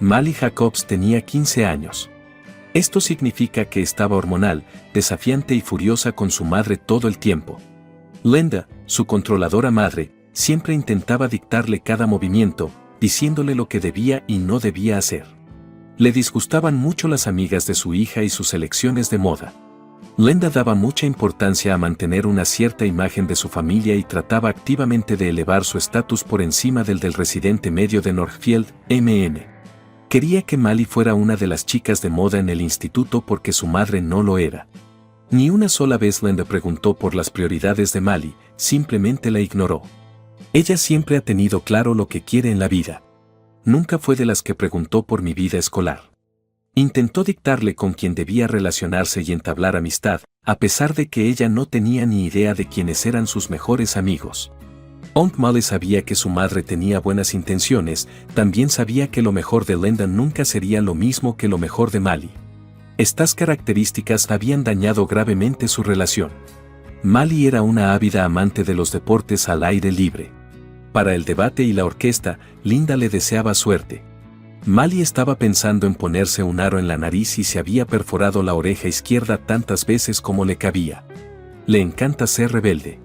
Mali Jacobs tenía 15 años. Esto significa que estaba hormonal, desafiante y furiosa con su madre todo el tiempo. Linda, su controladora madre, siempre intentaba dictarle cada movimiento, diciéndole lo que debía y no debía hacer. Le disgustaban mucho las amigas de su hija y sus elecciones de moda. Linda daba mucha importancia a mantener una cierta imagen de su familia y trataba activamente de elevar su estatus por encima del residente medio de Northfield, MN. Quería que Mali fuera una de las chicas de moda en el instituto porque su madre no lo era. Ni una sola vez Linda preguntó por las prioridades de Mali, simplemente la ignoró. Ella siempre ha tenido claro lo que quiere en la vida. Nunca fue de las que preguntó por mi vida escolar. Intentó dictarle con quién debía relacionarse y entablar amistad, a pesar de que ella no tenía ni idea de quiénes eran sus mejores amigos. Aunque Mali sabía que su madre tenía buenas intenciones, también sabía que lo mejor de Linda nunca sería lo mismo que lo mejor de Mali. Estas características habían dañado gravemente su relación. Mali era una ávida amante de los deportes al aire libre. Para el debate y la orquesta, Linda le deseaba suerte. Mali estaba pensando en ponerse un aro en la nariz y se había perforado la oreja izquierda tantas veces como le cabía. Le encanta ser rebelde.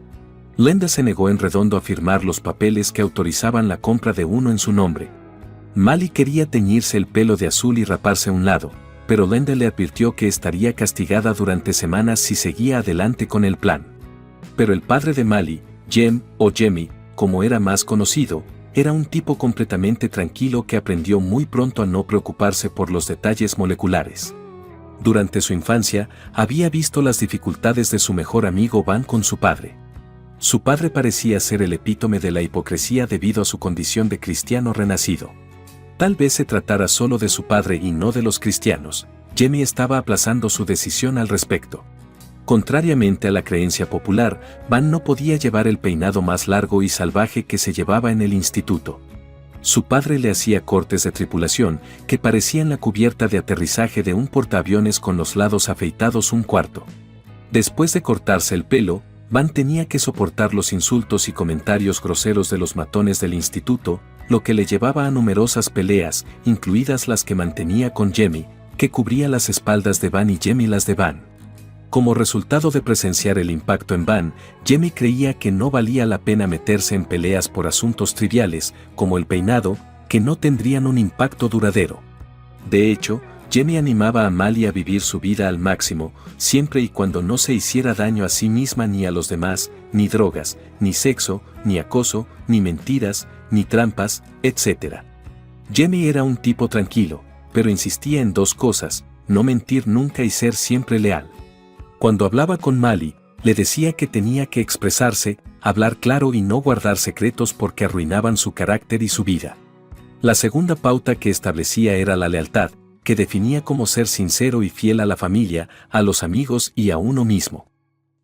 Linda se negó en redondo a firmar los papeles que autorizaban la compra de uno en su nombre. Mali quería teñirse el pelo de azul y raparse a un lado, pero Linda le advirtió que estaría castigada durante semanas si seguía adelante con el plan. Pero el padre de Mali, Jem, o Jemmy, como era más conocido, era un tipo completamente tranquilo que aprendió muy pronto a no preocuparse por los detalles moleculares. Durante su infancia, había visto las dificultades de su mejor amigo Van con su padre. Su padre parecía ser el epítome de la hipocresía debido a su condición de cristiano renacido. Tal vez se tratara solo de su padre y no de los cristianos. Jemmy estaba aplazando su decisión al respecto. Contrariamente a la creencia popular, Van no podía llevar el peinado más largo y salvaje que se llevaba en el instituto. Su padre le hacía cortes de tripulación que parecían la cubierta de aterrizaje de un portaaviones con los lados afeitados un cuarto. Después de cortarse el pelo, Van tenía que soportar los insultos y comentarios groseros de los matones del instituto, lo que le llevaba a numerosas peleas, incluidas las que mantenía con Jemmy, que cubría las espaldas de Van y Jemmy las de Van. Como resultado de presenciar el impacto en Van, Jemmy creía que no valía la pena meterse en peleas por asuntos triviales, como el peinado, que no tendrían un impacto duradero. De hecho, Jemmy animaba a Mali a vivir su vida al máximo, siempre y cuando no se hiciera daño a sí misma ni a los demás, ni drogas, ni sexo, ni acoso, ni mentiras, ni trampas, etc. Jemmy era un tipo tranquilo, pero insistía en dos cosas: no mentir nunca y ser siempre leal. Cuando hablaba con Mali, le decía que tenía que expresarse, hablar claro y no guardar secretos porque arruinaban su carácter y su vida. La segunda pauta que establecía era la lealtad, que definía como ser sincero y fiel a la familia, a los amigos y a uno mismo.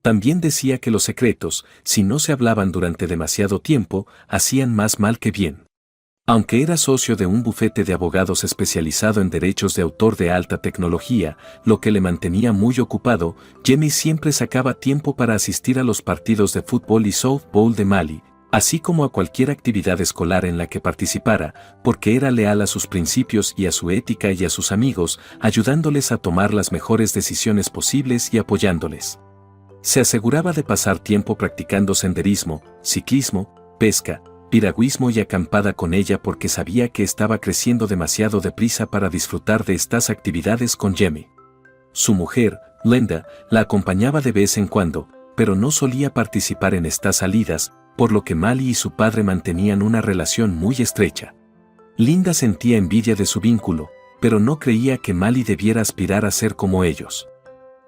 También decía que los secretos, si no se hablaban durante demasiado tiempo, hacían más mal que bien. Aunque era socio de un bufete de abogados especializado en derechos de autor de alta tecnología, lo que le mantenía muy ocupado, Jemmy siempre sacaba tiempo para asistir a los partidos de fútbol y softball de Mali, así como a cualquier actividad escolar en la que participara, porque era leal a sus principios y a su ética y a sus amigos, ayudándoles a tomar las mejores decisiones posibles y apoyándoles. Se aseguraba de pasar tiempo practicando senderismo, ciclismo, pesca, piragüismo y acampada con ella porque sabía que estaba creciendo demasiado deprisa para disfrutar de estas actividades con Jemmy. Su mujer, Linda, la acompañaba de vez en cuando, pero no solía participar en estas salidas, por lo que Mali y su padre mantenían una relación muy estrecha. Linda sentía envidia de su vínculo, pero no creía que Mali debiera aspirar a ser como ellos.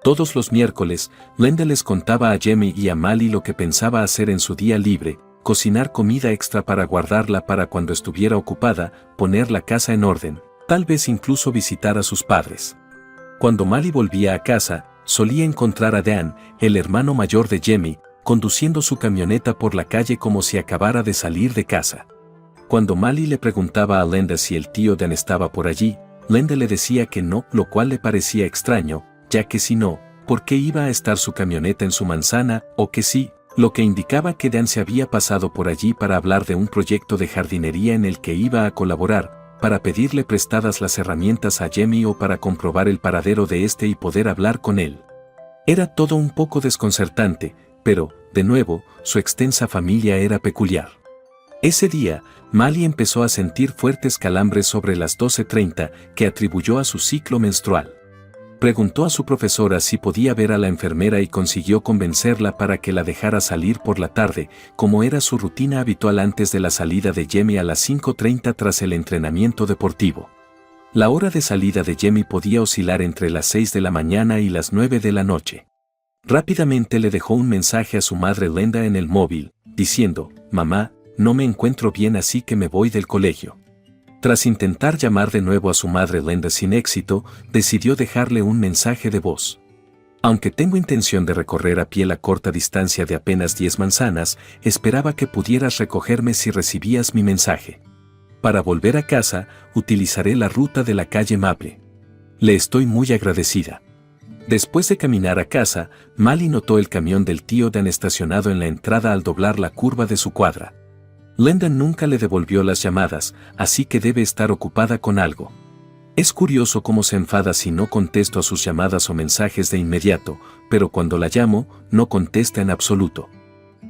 Todos los miércoles, Linda les contaba a Jemmy y a Mali lo que pensaba hacer en su día libre: cocinar comida extra para guardarla para cuando estuviera ocupada, poner la casa en orden, tal vez incluso visitar a sus padres. Cuando Mali volvía a casa, solía encontrar a Dan, el hermano mayor de Jemmy, conduciendo su camioneta por la calle como si acabara de salir de casa. Cuando Mali le preguntaba a Linda si el tío Dan estaba por allí, Linda le decía que no, lo cual le parecía extraño, ya que si no, ¿por qué iba a estar su camioneta en su manzana? O que sí, lo que indicaba que Dan se había pasado por allí para hablar de un proyecto de jardinería en el que iba a colaborar, para pedirle prestadas las herramientas a Jamie o para comprobar el paradero de este y poder hablar con él. Era todo un poco desconcertante, pero, de nuevo, su extensa familia era peculiar. Ese día, Mali empezó a sentir fuertes calambres sobre las 12:30 que atribuyó a su ciclo menstrual. Preguntó a su profesora si podía ver a la enfermera y consiguió convencerla para que la dejara salir por la tarde, como era su rutina habitual antes de la salida de Jamie a las 5:30 tras el entrenamiento deportivo. La hora de salida de Jamie podía oscilar entre las 6 de la mañana y las 9 de la noche. Rápidamente le dejó un mensaje a su madre Linda en el móvil, diciendo: «Mamá, no me encuentro bien así que me voy del colegio». Tras intentar llamar de nuevo a su madre Linda sin éxito, decidió dejarle un mensaje de voz. «Aunque tengo intención de recorrer a pie la corta distancia de apenas 10 manzanas, esperaba que pudieras recogerme si recibías mi mensaje. Para volver a casa, utilizaré la ruta de la calle Maple. Le estoy muy agradecida». Después de caminar a casa, Mali notó el camión del tío Dan estacionado en la entrada al doblar la curva de su cuadra. Linda nunca le devolvió las llamadas, así que debe estar ocupada con algo. Es curioso cómo se enfada si no contesto a sus llamadas o mensajes de inmediato, pero cuando la llamo, no contesta en absoluto.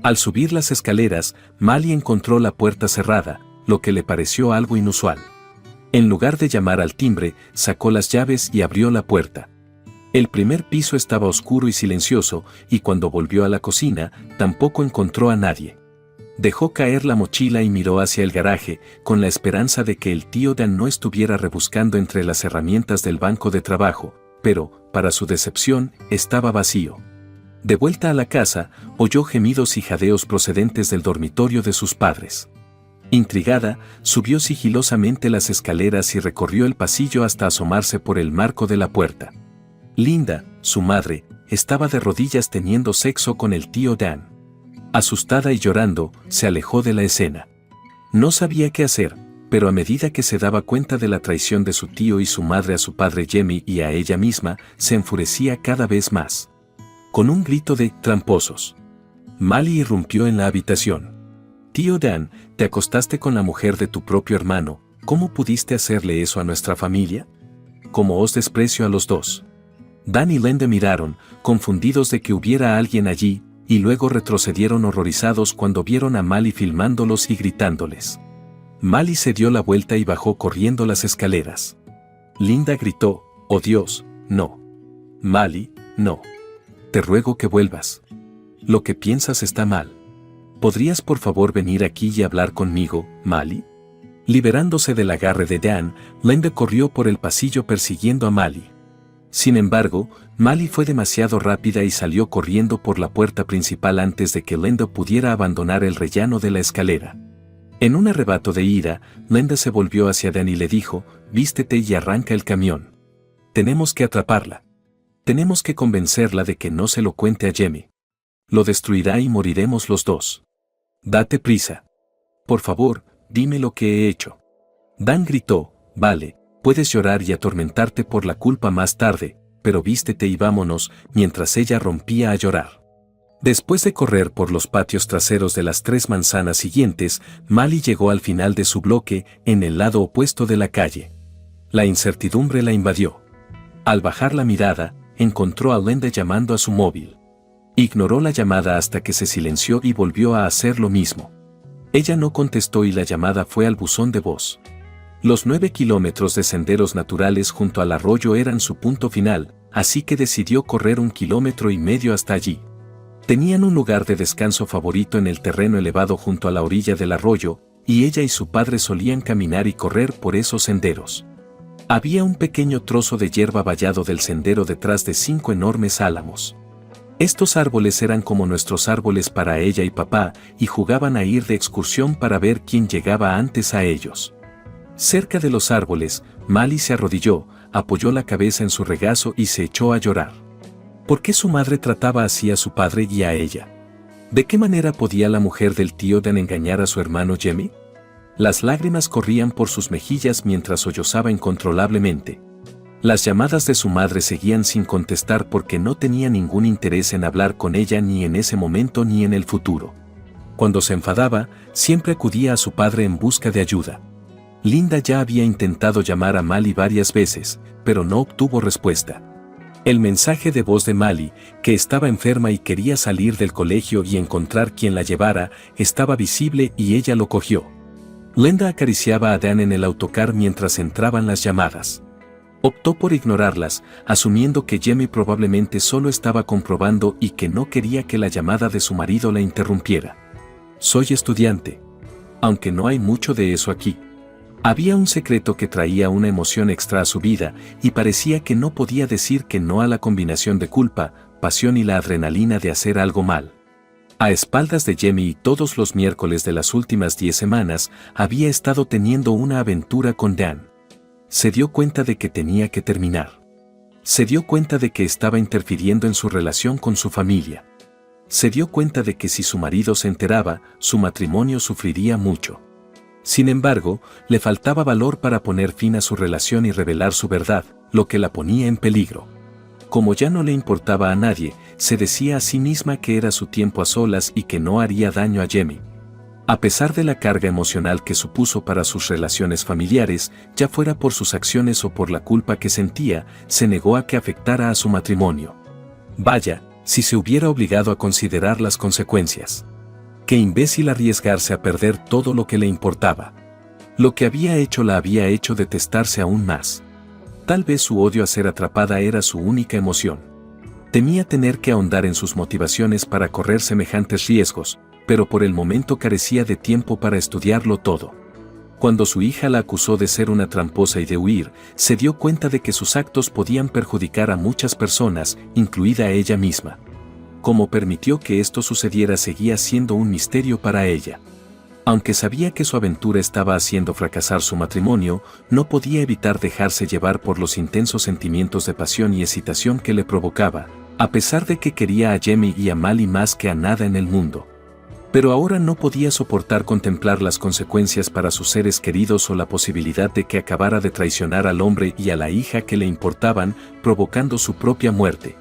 Al subir las escaleras, Mali encontró la puerta cerrada, lo que le pareció algo inusual. En lugar de llamar al timbre, sacó las llaves y abrió la puerta. El primer piso estaba oscuro y silencioso, y cuando volvió a la cocina, tampoco encontró a nadie. Dejó caer la mochila y miró hacia el garaje, con la esperanza de que el tío Dan no estuviera rebuscando entre las herramientas del banco de trabajo, pero, para su decepción, estaba vacío. De vuelta a la casa, oyó gemidos y jadeos procedentes del dormitorio de sus padres. Intrigada, subió sigilosamente las escaleras y recorrió el pasillo hasta asomarse por el marco de la puerta. Linda, su madre, estaba de rodillas teniendo sexo con el tío Dan. Asustada y llorando, se alejó de la escena. No sabía qué hacer, pero a medida que se daba cuenta de la traición de su tío y su madre a su padre Jamie y a ella misma, se enfurecía cada vez más. Con un grito de «tramposos», Mali irrumpió en la habitación. «Tío Dan, te acostaste con la mujer de tu propio hermano, ¿cómo pudiste hacerle eso a nuestra familia? ¿Cómo os desprecio a los dos?». Dan y Linda miraron, confundidos de que hubiera alguien allí, y luego retrocedieron horrorizados cuando vieron a Mali filmándolos y gritándoles. Mali se dio la vuelta y bajó corriendo las escaleras. Linda gritó: «¡Oh Dios, no! Mali, no. Te ruego que vuelvas. Lo que piensas está mal. ¿Podrías por favor venir aquí y hablar conmigo, Mali?». Liberándose del agarre de Dan, Linda corrió por el pasillo persiguiendo a Mali. Sin embargo, Mali fue demasiado rápida y salió corriendo por la puerta principal antes de que Linda pudiera abandonar el rellano de la escalera. En un arrebato de ira, Linda se volvió hacia Dan y le dijo: «Vístete y arranca el camión. Tenemos que atraparla. Tenemos que convencerla de que no se lo cuente a Jamie. Lo destruirá y moriremos los dos. Date prisa. Por favor, dime lo que he hecho». Dan gritó: «Vale, puedes llorar y atormentarte por la culpa más tarde, pero vístete y vámonos», mientras ella rompía a llorar. Después de correr por los patios traseros de las 3 manzanas siguientes, Mali llegó al final de su bloque, en el lado opuesto de la calle. La incertidumbre la invadió. Al bajar la mirada, encontró a Linda llamando a su móvil. Ignoró la llamada hasta que se silenció y volvió a hacer lo mismo. Ella no contestó y la llamada fue al buzón de voz. Los 9 kilómetros de senderos naturales junto al arroyo eran su punto final, así que decidió correr 1,5 kilómetros hasta allí. Tenían un lugar de descanso favorito en el terreno elevado junto a la orilla del arroyo, y ella y su padre solían caminar y correr por esos senderos. Había un pequeño trozo de hierba vallado del sendero detrás de 5 enormes álamos. Estos árboles eran como nuestros árboles para ella y papá, y jugaban a ir de excursión para ver quién llegaba antes a ellos. Cerca de los árboles, Mali se arrodilló, apoyó la cabeza en su regazo y se echó a llorar. ¿Por qué su madre trataba así a su padre y a ella? ¿De qué manera podía la mujer del tío Dan engañar a su hermano Jamie? Las lágrimas corrían por sus mejillas mientras sollozaba incontrolablemente. Las llamadas de su madre seguían sin contestar porque no tenía ningún interés en hablar con ella ni en ese momento ni en el futuro. Cuando se enfadaba, siempre acudía a su padre en busca de ayuda. Linda ya había intentado llamar a Mali varias veces, pero no obtuvo respuesta. El mensaje de voz de Mali, que estaba enferma y quería salir del colegio y encontrar quien la llevara, estaba visible y ella lo cogió. Linda acariciaba a Dan en el autocar mientras entraban las llamadas. Optó por ignorarlas, asumiendo que Jamie probablemente solo estaba comprobando y que no quería que la llamada de su marido la interrumpiera. Soy estudiante. Aunque no hay mucho de eso aquí. Había un secreto que traía una emoción extra a su vida y parecía que no podía decir que no a la combinación de culpa, pasión y la adrenalina de hacer algo mal. A espaldas de Jamie y todos los miércoles de las últimas 10 semanas, había estado teniendo una aventura con Dan. Se dio cuenta de que tenía que terminar. Se dio cuenta de que estaba interfiriendo en su relación con su familia. Se dio cuenta de que si su marido se enteraba, su matrimonio sufriría mucho. Sin embargo, le faltaba valor para poner fin a su relación y revelar su verdad, lo que la ponía en peligro. Como ya no le importaba a nadie, se decía a sí misma que era su tiempo a solas y que no haría daño a Jamie. A pesar de la carga emocional que supuso para sus relaciones familiares, ya fuera por sus acciones o por la culpa que sentía, se negó a que afectara a su matrimonio. Vaya, si se hubiera obligado a considerar las consecuencias. Qué imbécil arriesgarse a perder todo lo que le importaba. Lo que había hecho la había hecho detestarse aún más. Tal vez su odio a ser atrapada era su única emoción. Temía tener que ahondar en sus motivaciones para correr semejantes riesgos, pero por el momento carecía de tiempo para estudiarlo todo. Cuando su hija la acusó de ser una tramposa y de huir, se dio cuenta de que sus actos podían perjudicar a muchas personas, incluida ella misma. Cómo permitió que esto sucediera seguía siendo un misterio para ella. Aunque sabía que su aventura estaba haciendo fracasar su matrimonio, no podía evitar dejarse llevar por los intensos sentimientos de pasión y excitación que le provocaba, a pesar de que quería a Jamie y a Mali más que a nada en el mundo. Pero ahora no podía soportar contemplar las consecuencias para sus seres queridos o la posibilidad de que acabara de traicionar al hombre y a la hija que le importaban, provocando su propia muerte.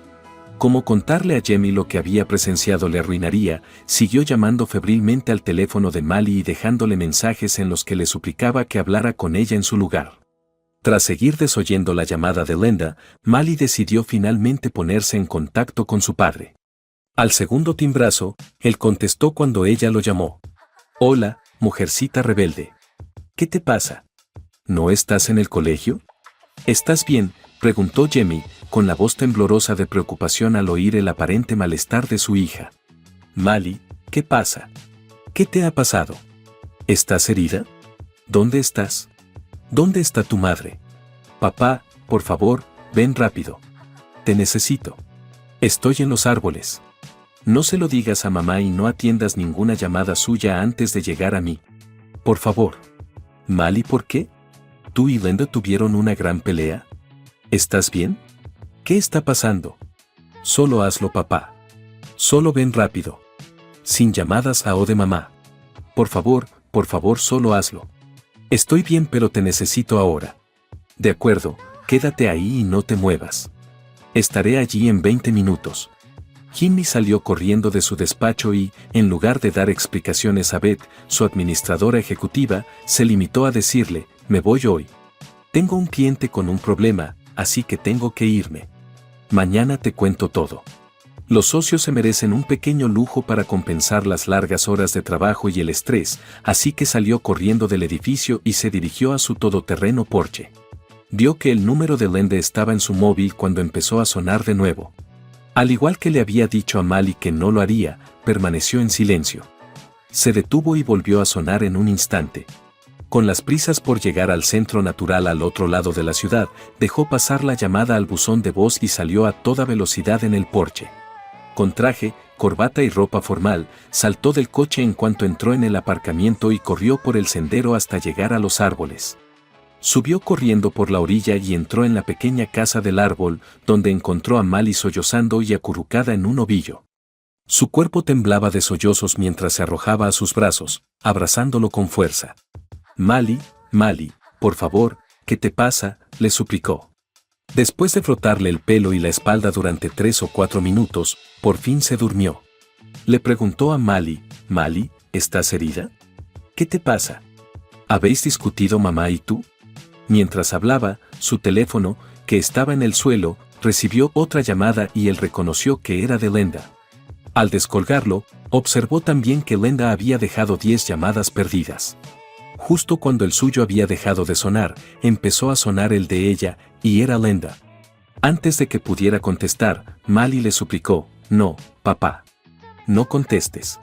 Como contarle a Jamie lo que había presenciado le arruinaría, siguió llamando febrilmente al teléfono de Mali y dejándole mensajes en los que le suplicaba que hablara con ella en su lugar. Tras seguir desoyendo la llamada de Linda, Mali decidió finalmente ponerse en contacto con su padre. Al segundo timbrazo, él contestó cuando ella lo llamó. «Hola, mujercita rebelde. ¿Qué te pasa? ¿No estás en el colegio? ¿Estás bien?», preguntó Jamie, con la voz temblorosa de preocupación al oír el aparente malestar de su hija. «Mali, ¿qué pasa? ¿Qué te ha pasado? ¿Estás herida? ¿Dónde estás? ¿Dónde está tu madre? Papá, por favor, ven rápido. Te necesito. Estoy en los árboles. No se lo digas a mamá y no atiendas ninguna llamada suya antes de llegar a mí. Por favor». «Mali, ¿por qué? ¿Tú y Linda tuvieron una gran pelea? ¿Estás bien? ¿Qué está pasando? Solo hazlo, papá. Solo ven rápido. Sin llamadas a o de mamá. Por favor, solo hazlo. Estoy bien, pero te necesito ahora. De acuerdo, quédate ahí y no te muevas. Estaré allí en 20 minutos. Jimmy salió corriendo de su despacho y, en lugar de dar explicaciones a Beth, su administradora ejecutiva, se limitó a decirle: «Me voy hoy. Tengo un cliente con un problema, así que tengo que irme. Mañana te cuento todo». Los socios se merecen un pequeño lujo para compensar las largas horas de trabajo y el estrés, así que salió corriendo del edificio y se dirigió a su todoterreno Porsche. Vio que el número de Linda estaba en su móvil cuando empezó a sonar de nuevo. Al igual que le había dicho a Mali que no lo haría, permaneció en silencio. Se detuvo y volvió a sonar en un instante. Con las prisas por llegar al centro natural al otro lado de la ciudad, dejó pasar la llamada al buzón de voz y salió a toda velocidad en el Porsche. Con traje, corbata y ropa formal, saltó del coche en cuanto entró en el aparcamiento y corrió por el sendero hasta llegar a los árboles. Subió corriendo por la orilla y entró en la pequeña casa del árbol, donde encontró a Mali sollozando y acurrucada en un ovillo. Su cuerpo temblaba de sollozos mientras se arrojaba a sus brazos, abrazándolo con fuerza. «Mali, por favor, ¿qué te pasa?», le suplicó. Después de frotarle el pelo y la espalda durante 3 o 4 minutos, por fin se durmió. Le preguntó a Mali: «Mali, ¿estás herida? ¿Qué te pasa? ¿Habéis discutido mamá y tú? Mientras hablaba, su teléfono, que estaba en el suelo, recibió otra llamada y él reconoció que era de Lenda. Al descolgarlo, observó también que Lenda había dejado 10 llamadas perdidas. Justo cuando el suyo había dejado de sonar, empezó a sonar el de ella, y era Lenda. Antes de que pudiera contestar, Mali le suplicó: «No, papá. No contestes.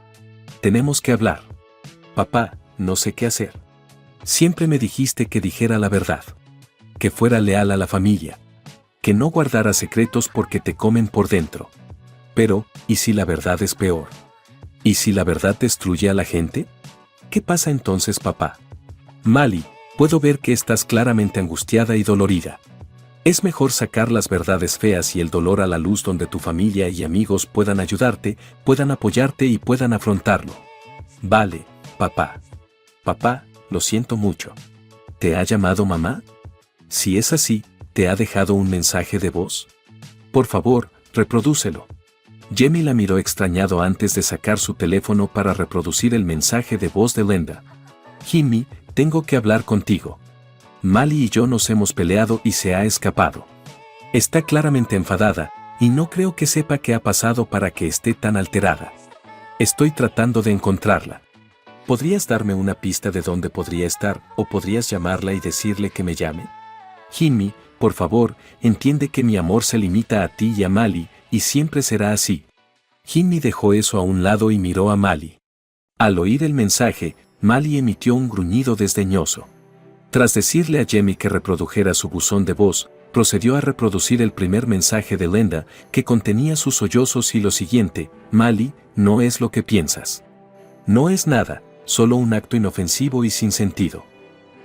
Tenemos que hablar. Papá, no sé qué hacer. Siempre me dijiste que dijera la verdad. Que fuera leal a la familia. Que no guardara secretos porque te comen por dentro. Pero, ¿y si la verdad es peor? ¿Y si la verdad destruye a la gente? ¿Qué pasa entonces, papá? Mali, puedo ver que estás claramente angustiada y dolorida. Es mejor sacar las verdades feas y el dolor a la luz donde tu familia y amigos puedan ayudarte, puedan apoyarte y puedan afrontarlo. Vale, papá. Papá, lo siento mucho. ¿Te ha llamado mamá? Si es así, ¿te ha dejado un mensaje de voz? Por favor, reprodúcelo». Jamie la miró extrañado antes de sacar su teléfono para reproducir el mensaje de voz de Lenda. «Jimmy, tengo que hablar contigo. Mali y yo nos hemos peleado y se ha escapado. Está claramente enfadada, y no creo que sepa qué ha pasado para que esté tan alterada. Estoy tratando de encontrarla. ¿Podrías darme una pista de dónde podría estar, o podrías llamarla y decirle que me llame? Jimmy, por favor, entiende que mi amor se limita a ti y a Mali, y siempre será así». Jimmy dejó eso a un lado y miró a Mali. Al oír el mensaje, Mali emitió un gruñido desdeñoso. Tras decirle a Jamie que reprodujera su buzón de voz, procedió a reproducir el primer mensaje de Lenda, que contenía sus sollozos y lo siguiente: «Mali, no es lo que piensas. No es nada, solo un acto inofensivo y sin sentido.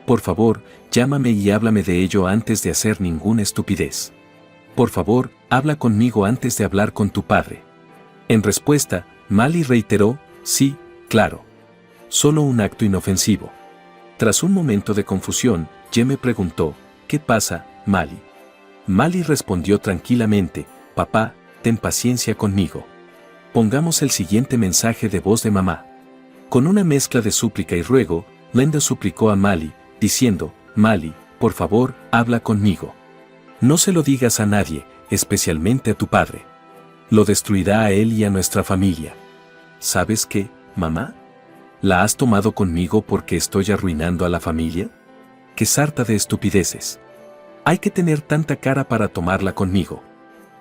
Por favor, llámame y háblame de ello antes de hacer ninguna estupidez. Por favor, habla conmigo antes de hablar con tu padre». En respuesta, Mali reiteró: «Sí, claro. Solo un acto inofensivo». Tras un momento de confusión, Jamie preguntó: «¿Qué pasa, Mali?». Mali respondió tranquilamente: «Papá, ten paciencia conmigo. Pongamos el siguiente mensaje de voz de mamá». Con una mezcla de súplica y ruego, Lenda suplicó a Mali, diciendo: «Mali, por favor, habla conmigo. No se lo digas a nadie, especialmente a tu padre. Lo destruirá a él y a nuestra familia. ¿Sabes qué, mamá? ¿La has tomado conmigo porque estoy arruinando a la familia? ¡Qué sarta de estupideces! Hay que tener tanta cara para tomarla conmigo».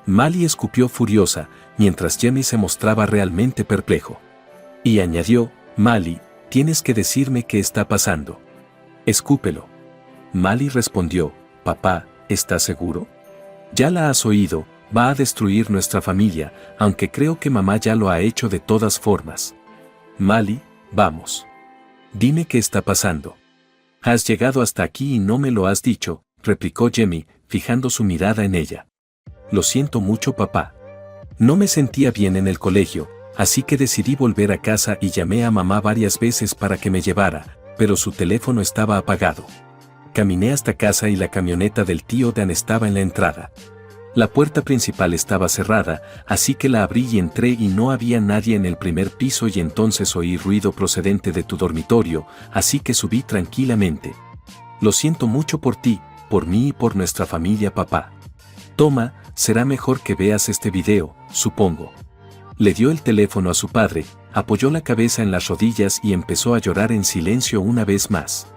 Mali escupió furiosa, mientras Jamie se mostraba realmente perplejo. Y añadió: «Mali, tienes que decirme qué está pasando. Escúpelo». Mali respondió: «Papá, ¿estás seguro? Ya la has oído, va a destruir nuestra familia, aunque creo que mamá ya lo ha hecho de todas formas. Mali, vamos. Dime qué está pasando». «Has llegado hasta aquí y no me lo has dicho», replicó Jamie, fijando su mirada en ella. «Lo siento mucho, papá. No me sentía bien en el colegio, así que decidí volver a casa y llamé a mamá varias veces para que me llevara, pero su teléfono estaba apagado. Caminé hasta casa y la camioneta del tío Dan estaba en la entrada. La puerta principal estaba cerrada, así que la abrí y entré y no había nadie en el primer piso y entonces oí ruido procedente de tu dormitorio, así que subí tranquilamente. Lo siento mucho por ti, por mí y por nuestra familia, papá. Toma, será mejor que veas este video, supongo». Le dio el teléfono a su padre, apoyó la cabeza en las rodillas y empezó a llorar en silencio una vez más.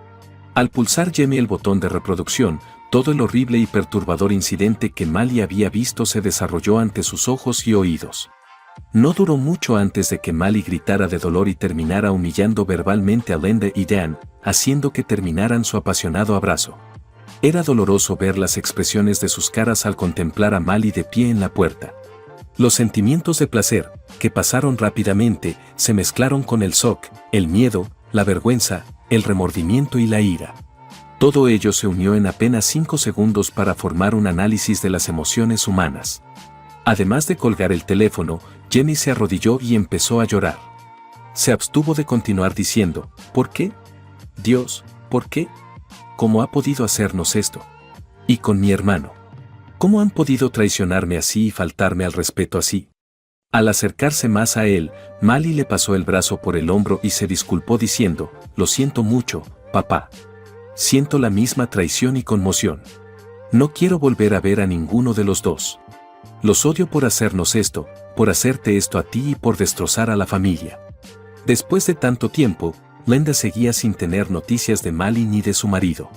Al pulsar Jamie el botón de reproducción, todo el horrible y perturbador incidente que Mali había visto se desarrolló ante sus ojos y oídos. No duró mucho antes de que Mali gritara de dolor y terminara humillando verbalmente a Lenda y Dan, haciendo que terminaran su apasionado abrazo. Era doloroso ver las expresiones de sus caras al contemplar a Mali de pie en la puerta. Los sentimientos de placer, que pasaron rápidamente, se mezclaron con el shock, el miedo, la vergüenza, el remordimiento y la ira. Todo ello se unió en apenas 5 segundos para formar un análisis de las emociones humanas. Además de colgar el teléfono, Jamie se arrodilló y empezó a llorar. Se abstuvo de continuar diciendo: «¿Por qué? Dios, ¿por qué? ¿Cómo ha podido hacernos esto? Y con mi hermano. ¿Cómo han podido traicionarme así y faltarme al respeto así?». Al acercarse más a él, Mali le pasó el brazo por el hombro y se disculpó diciendo: «Lo siento mucho, papá. Siento la misma traición y conmoción. No quiero volver a ver a ninguno de los dos. Los odio por hacernos esto, por hacerte esto a ti y por destrozar a la familia. Después de tanto tiempo, Linda seguía sin tener noticias de Mali ni de su marido.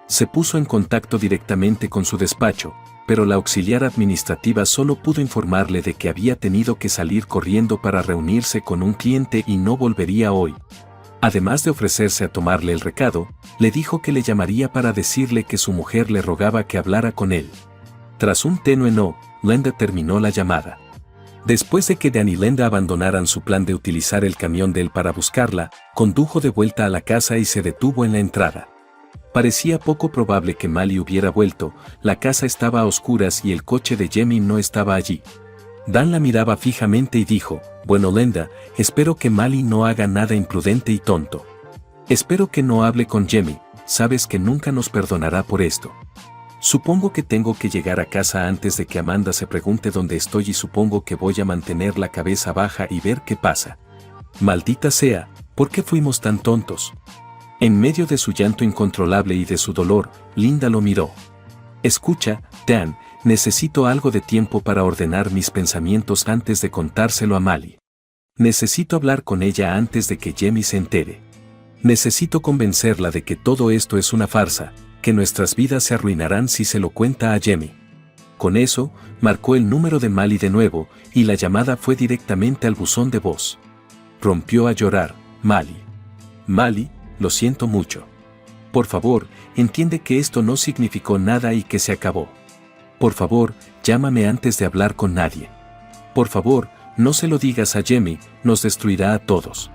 Se puso en contacto directamente con su despacho, pero la auxiliar administrativa solo pudo informarle de que había tenido que salir corriendo para reunirse con un cliente y no volvería hoy. Además de ofrecerse a tomarle el recado, le dijo que le llamaría para decirle que su mujer le rogaba que hablara con él. Tras un tenue no, Linda terminó la llamada. Después de que Dan y Linda abandonaran su plan de utilizar el camión de él para buscarla, condujo de vuelta a la casa y se detuvo en la entrada. Parecía poco probable que Mali hubiera vuelto, la casa estaba a oscuras y el coche de Jamie no estaba allí. Dan la miraba fijamente y dijo, «Bueno Linda, espero que Mali no haga nada imprudente y tonto. Espero que no hable con Jamie, sabes que nunca nos perdonará por esto. Supongo que tengo que llegar a casa antes de que Amanda se pregunte dónde estoy y supongo que voy a mantener la cabeza baja y ver qué pasa. Maldita sea, ¿por qué fuimos tan tontos?». En medio de su llanto incontrolable y de su dolor, Linda lo miró. «Escucha, Dan, necesito algo de tiempo para ordenar mis pensamientos antes de contárselo a Mali. Necesito hablar con ella antes de que Jamie se entere. Necesito convencerla de que todo esto es una farsa, que nuestras vidas se arruinarán si se lo cuenta a Jamie». Con eso, marcó el número de Mali de nuevo, y la llamada fue directamente al buzón de voz. Rompió a llorar, «Mali. Mali, lo siento mucho. Por favor, entiende que esto no significó nada y que se acabó. Por favor, llámame antes de hablar con nadie. Por favor, no se lo digas a Jamie, nos destruirá a todos».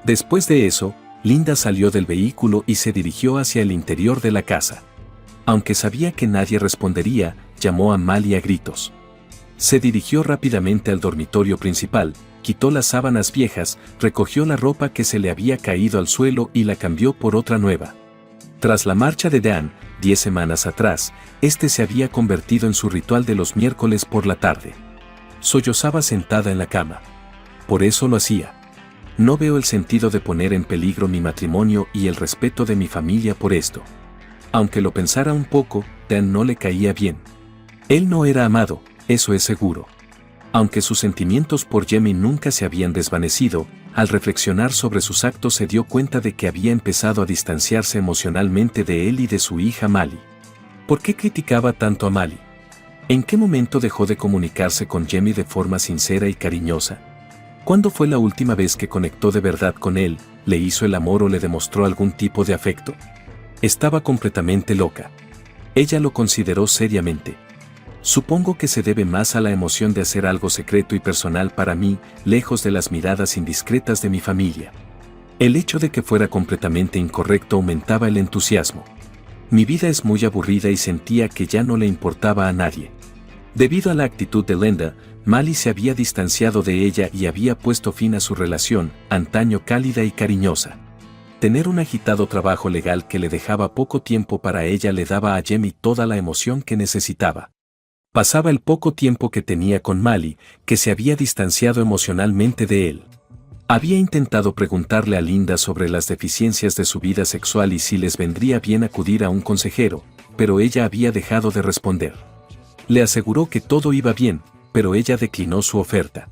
Después de eso, Linda salió del vehículo y se dirigió hacia el interior de la casa. Aunque sabía que nadie respondería, llamó a Mali a gritos. Se dirigió rápidamente al dormitorio principal, quitó las sábanas viejas, recogió la ropa que se le había caído al suelo y la cambió por otra nueva. Tras la marcha de Dan, 10 semanas atrás, este se había convertido en su ritual de los miércoles por la tarde. Sollozaba sentada en la cama. Por eso lo hacía. «No veo el sentido de poner en peligro mi matrimonio y el respeto de mi familia por esto». Aunque lo pensara un poco, Dan no le caía bien. Él no era amado, eso es seguro. Aunque sus sentimientos por Jamie nunca se habían desvanecido, al reflexionar sobre sus actos se dio cuenta de que había empezado a distanciarse emocionalmente de él y de su hija Mali. ¿Por qué criticaba tanto a Mali? ¿En qué momento dejó de comunicarse con Jamie de forma sincera y cariñosa? ¿Cuándo fue la última vez que conectó de verdad con él, le hizo el amor o le demostró algún tipo de afecto? Estaba completamente loca. Ella lo consideró seriamente. «Supongo que se debe más a la emoción de hacer algo secreto y personal para mí, lejos de las miradas indiscretas de mi familia. El hecho de que fuera completamente incorrecto aumentaba el entusiasmo. Mi vida es muy aburrida y sentía que ya no le importaba a nadie». Debido a la actitud de Linda, Mali se había distanciado de ella y había puesto fin a su relación, antaño cálida y cariñosa. Tener un agitado trabajo legal que le dejaba poco tiempo para ella le daba a Jamie toda la emoción que necesitaba. Pasaba el poco tiempo que tenía con Mali, que se había distanciado emocionalmente de él. Había intentado preguntarle a Linda sobre las deficiencias de su vida sexual y si les vendría bien acudir a un consejero, pero ella había dejado de responder. Le aseguró que todo iba bien, pero ella declinó su oferta.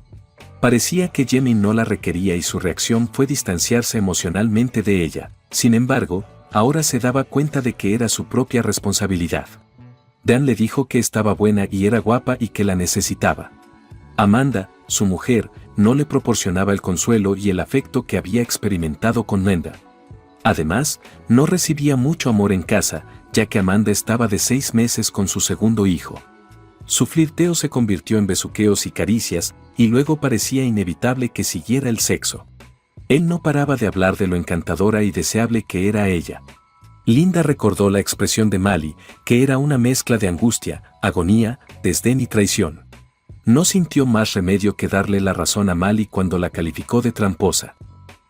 Parecía que Jamie no la requería y su reacción fue distanciarse emocionalmente de ella. Sin embargo, ahora se daba cuenta de que era su propia responsabilidad. Dan le dijo que estaba buena y era guapa y que la necesitaba. Amanda, su mujer, no le proporcionaba el consuelo y el afecto que había experimentado con Linda. Además, no recibía mucho amor en casa, ya que Amanda estaba de 6 meses con su segundo hijo. Su flirteo se convirtió en besuqueos y caricias, y luego parecía inevitable que siguiera el sexo. Él no paraba de hablar de lo encantadora y deseable que era ella. Linda recordó la expresión de Mali, que era una mezcla de angustia, agonía, desdén y traición. No sintió más remedio que darle la razón a Mali cuando la calificó de tramposa.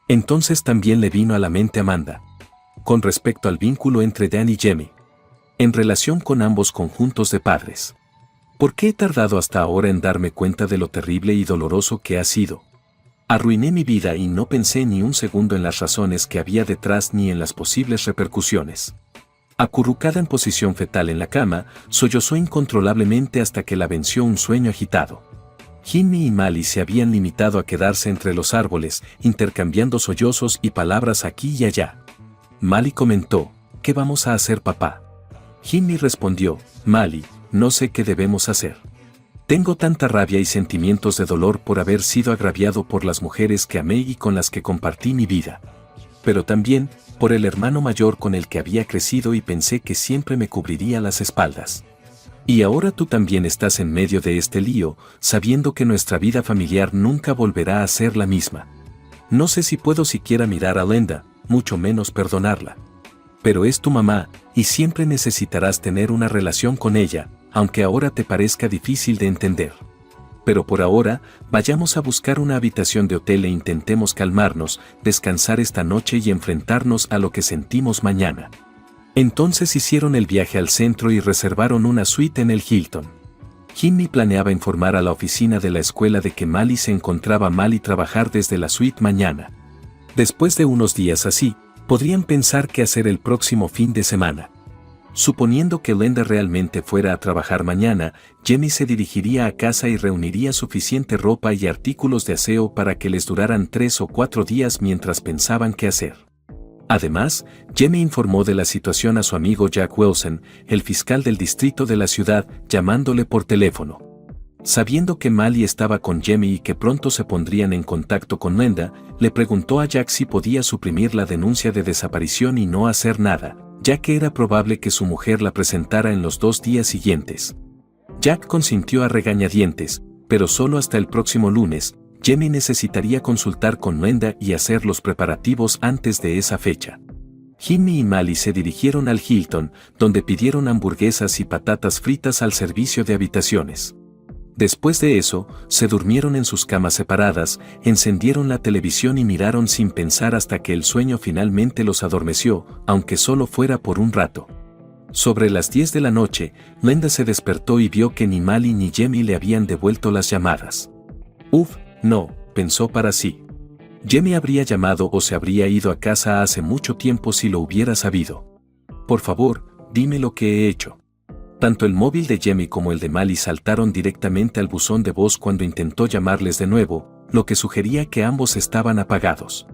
Entonces también le vino a la mente Amanda. Con respecto al vínculo entre Dan y Jamie. En relación con ambos conjuntos de padres. ¿Por qué he tardado hasta ahora en darme cuenta de lo terrible y doloroso que ha sido? Arruiné mi vida y no pensé ni un segundo en las razones que había detrás ni en las posibles repercusiones. Acurrucada en posición fetal en la cama, sollozó incontrolablemente hasta que la venció un sueño agitado. Jimmy y Mali se habían limitado a quedarse entre los árboles, intercambiando sollozos y palabras aquí y allá. Mali comentó, ¿qué vamos a hacer, papá? Jimmy respondió, Mali, no sé qué debemos hacer. Tengo tanta rabia y sentimientos de dolor por haber sido agraviado por las mujeres que amé y con las que compartí mi vida. Pero también, por el hermano mayor con el que había crecido y pensé que siempre me cubriría las espaldas. Y ahora tú también estás en medio de este lío, sabiendo que nuestra vida familiar nunca volverá a ser la misma. No sé si puedo siquiera mirar a Lenda, mucho menos perdonarla. Pero es tu mamá, y siempre necesitarás tener una relación con ella, aunque ahora te parezca difícil de entender. Pero por ahora, vayamos a buscar una habitación de hotel e intentemos calmarnos, descansar esta noche y enfrentarnos a lo que sentimos mañana. Entonces hicieron el viaje al centro y reservaron una suite en el Hilton. Jimmy planeaba informar a la oficina de la escuela de que Mali se encontraba mal y trabajar desde la suite mañana. Después de unos días así, podrían pensar qué hacer el próximo fin de semana. Suponiendo que Lenda realmente fuera a trabajar mañana, Jamie se dirigiría a casa y reuniría suficiente ropa y artículos de aseo para que les duraran 3 o 4 días mientras pensaban qué hacer. Además, Jamie informó de la situación a su amigo Jack Wilson, el fiscal del distrito de la ciudad, llamándole por teléfono. Sabiendo que Mali estaba con Jamie y que pronto se pondrían en contacto con Lenda, le preguntó a Jack si podía suprimir la denuncia de desaparición y no hacer nada, ya que era probable que su mujer la presentara en los 2 días siguientes. Jack consintió a regañadientes, pero solo hasta el próximo lunes. Jamie necesitaría consultar con Lenda y hacer los preparativos antes de esa fecha. Jimmy y Mali se dirigieron al Hilton, donde pidieron hamburguesas y patatas fritas al servicio de habitaciones. Después de eso, se durmieron en sus camas separadas, encendieron la televisión y miraron sin pensar hasta que el sueño finalmente los adormeció, aunque solo fuera por un rato. Sobre las 10 de la noche, Lenda se despertó y vio que ni Mali ni Jamie le habían devuelto las llamadas. No, pensó para sí. Jamie habría llamado o se habría ido a casa hace mucho tiempo si lo hubiera sabido. Por favor, dime lo que he hecho. Tanto el móvil de Jamie como el de Mali saltaron directamente al buzón de voz cuando intentó llamarles de nuevo, lo que sugería que ambos estaban apagados.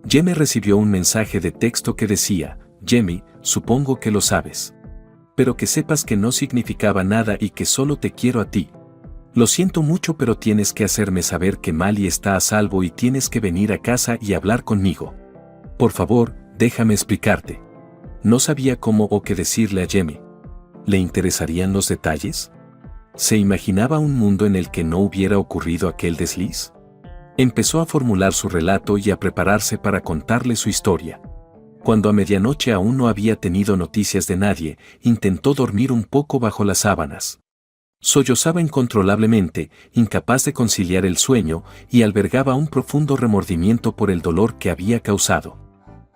Jamie recibió un mensaje de texto que decía, Jamie, supongo que lo sabes. Pero que sepas que no significaba nada y que solo te quiero a ti. Lo siento mucho, pero tienes que hacerme saber que Mali está a salvo y tienes que venir a casa y hablar conmigo. Por favor, déjame explicarte. No sabía cómo o qué decirle a Jamie. ¿Le interesarían los detalles? ¿Se imaginaba un mundo en el que no hubiera ocurrido aquel desliz? Empezó a formular su relato y a prepararse para contarle su historia. Cuando a medianoche aún no había tenido noticias de nadie, intentó dormir un poco bajo las sábanas. Sollozaba incontrolablemente, incapaz de conciliar el sueño, y albergaba un profundo remordimiento por el dolor que había causado.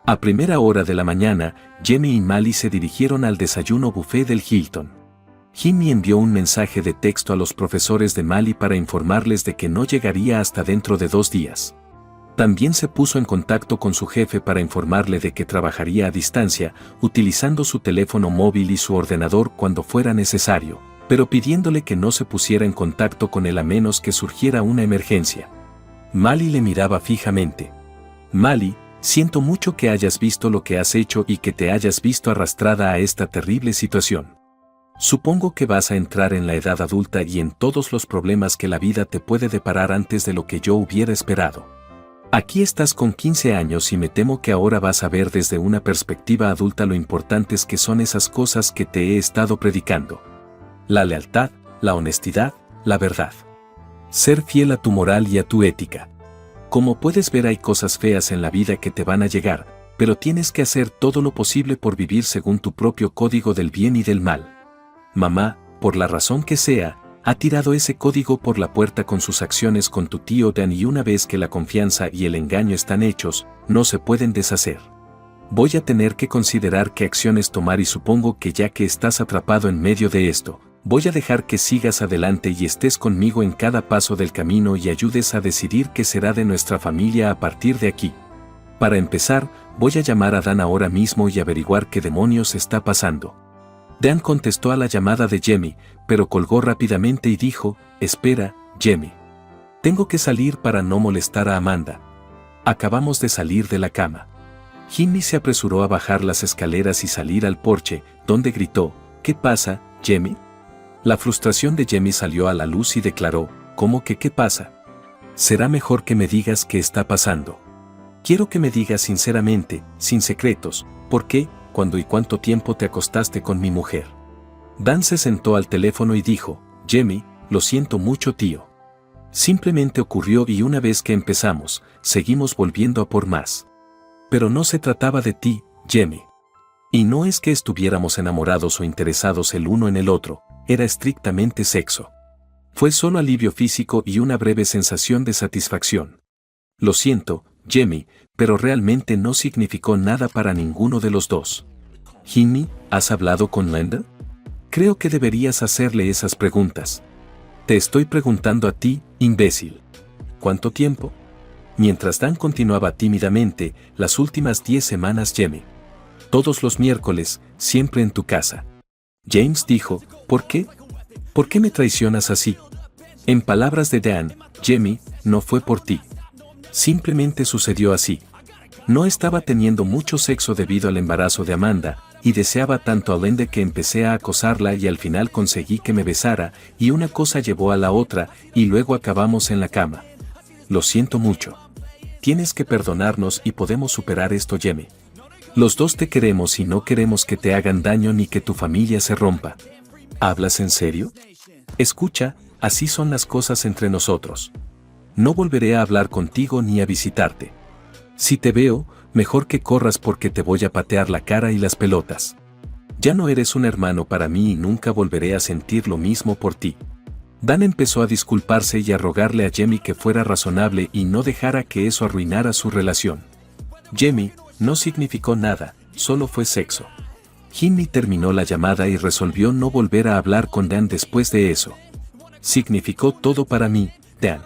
A primera hora de la mañana, Jamie y Mali se dirigieron al desayuno buffet del Hilton. Jimmy envió un mensaje de texto a los profesores de Mali para informarles de que no llegaría hasta dentro de 2 días. También se puso en contacto con su jefe para informarle de que trabajaría a distancia, utilizando su teléfono móvil y su ordenador cuando fuera necesario, pero pidiéndole que no se pusiera en contacto con él a menos que surgiera una emergencia. Mali le miraba fijamente. Mali, siento mucho que hayas visto lo que has hecho y que te hayas visto arrastrada a esta terrible situación. Supongo que vas a entrar en la edad adulta y en todos los problemas que la vida te puede deparar antes de lo que yo hubiera esperado. Aquí estás con 15 años y me temo que ahora vas a ver desde una perspectiva adulta lo importantes que son esas cosas que te he estado predicando. La lealtad, la honestidad, la verdad. Ser fiel a tu moral y a tu ética. Como puedes ver, hay cosas feas en la vida que te van a llegar, pero tienes que hacer todo lo posible por vivir según tu propio código del bien y del mal. Mamá, por la razón que sea, ha tirado ese código por la puerta con sus acciones con tu tío Dan, y una vez que la confianza y el engaño están hechos, no se pueden deshacer. Voy a tener que considerar qué acciones tomar y supongo que ya que estás atrapado en medio de esto, Voy a dejar que sigas adelante y estés conmigo en cada paso del camino y ayudes a decidir qué será de nuestra familia a partir de aquí. Para empezar, voy a llamar a Dan ahora mismo y averiguar qué demonios está pasando. Dan contestó a la llamada de Jamie, pero colgó rápidamente y dijo, «Espera, Jamie. Tengo que salir para no molestar a Amanda. Acabamos de salir de la cama». Jimmy se apresuró a bajar las escaleras y salir al porche, donde gritó, «¿Qué pasa, Jamie?». La frustración de Jamie salió a la luz y declaró, «¿Cómo que qué pasa? Será mejor que me digas qué está pasando. Quiero que me digas sinceramente, sin secretos, ¿por qué, cuándo y cuánto tiempo te acostaste con mi mujer?». Dan se sentó al teléfono y dijo, «Jamie, lo siento mucho, tío. Simplemente ocurrió y una vez que empezamos, seguimos volviendo a por más. Pero no se trataba de ti, Jamie. Y no es que estuviéramos enamorados o interesados el uno en el otro, era estrictamente sexo. Fue solo alivio físico y una breve sensación de satisfacción. Lo siento, Jamie, pero realmente no significó nada para ninguno de los dos. Jimmy, ¿has hablado con Linda? Creo que deberías hacerle esas preguntas. Te estoy preguntando a ti, imbécil. ¿Cuánto tiempo? Mientras Dan continuaba tímidamente, las últimas 10 semanas, Jamie. Todos los miércoles, siempre en tu casa. James dijo, ¿por qué? ¿Por qué me traicionas así? En palabras de Dan, Jamie, no fue por ti. Simplemente sucedió así. No estaba teniendo mucho sexo debido al embarazo de Amanda, y deseaba tanto a Linda que empecé a acosarla y al final conseguí que me besara, y una cosa llevó a la otra, y luego acabamos en la cama. Lo siento mucho. Tienes que perdonarnos y podemos superar esto, Jamie. Los dos te queremos y no queremos que te hagan daño ni que tu familia se rompa. ¿Hablas en serio? Escucha, así son las cosas entre nosotros. No volveré a hablar contigo ni a visitarte. Si te veo, mejor que corras porque te voy a patear la cara y las pelotas. Ya no eres un hermano para mí y nunca volveré a sentir lo mismo por ti. Dan empezó a disculparse y a rogarle a Jamie que fuera razonable y no dejara que eso arruinara su relación. Jamie, no significó nada, solo fue sexo. Jimmy terminó la llamada y resolvió no volver a hablar con Dan después de eso. Significó todo para mí, Dan.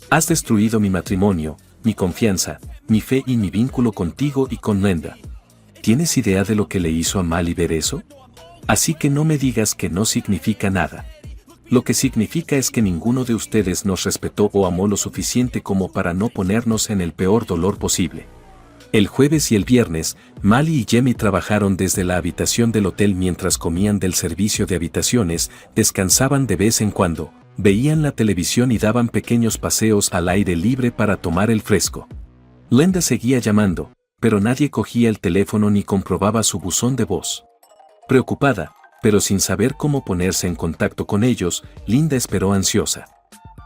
Has destruido mi matrimonio, mi confianza, mi fe y mi vínculo contigo y con Linda. ¿Tienes idea de lo que le hizo a Mali ver eso? Así que no me digas que no significa nada. Lo que significa es que ninguno de ustedes nos respetó o amó lo suficiente como para no ponernos en el peor dolor posible. El jueves y el viernes, Mali y Jamie trabajaron desde la habitación del hotel mientras comían del servicio de habitaciones, descansaban de vez en cuando, veían la televisión y daban pequeños paseos al aire libre para tomar el fresco. Linda seguía llamando, pero nadie cogía el teléfono ni comprobaba su buzón de voz. Preocupada, pero sin saber cómo ponerse en contacto con ellos, Linda esperó ansiosa.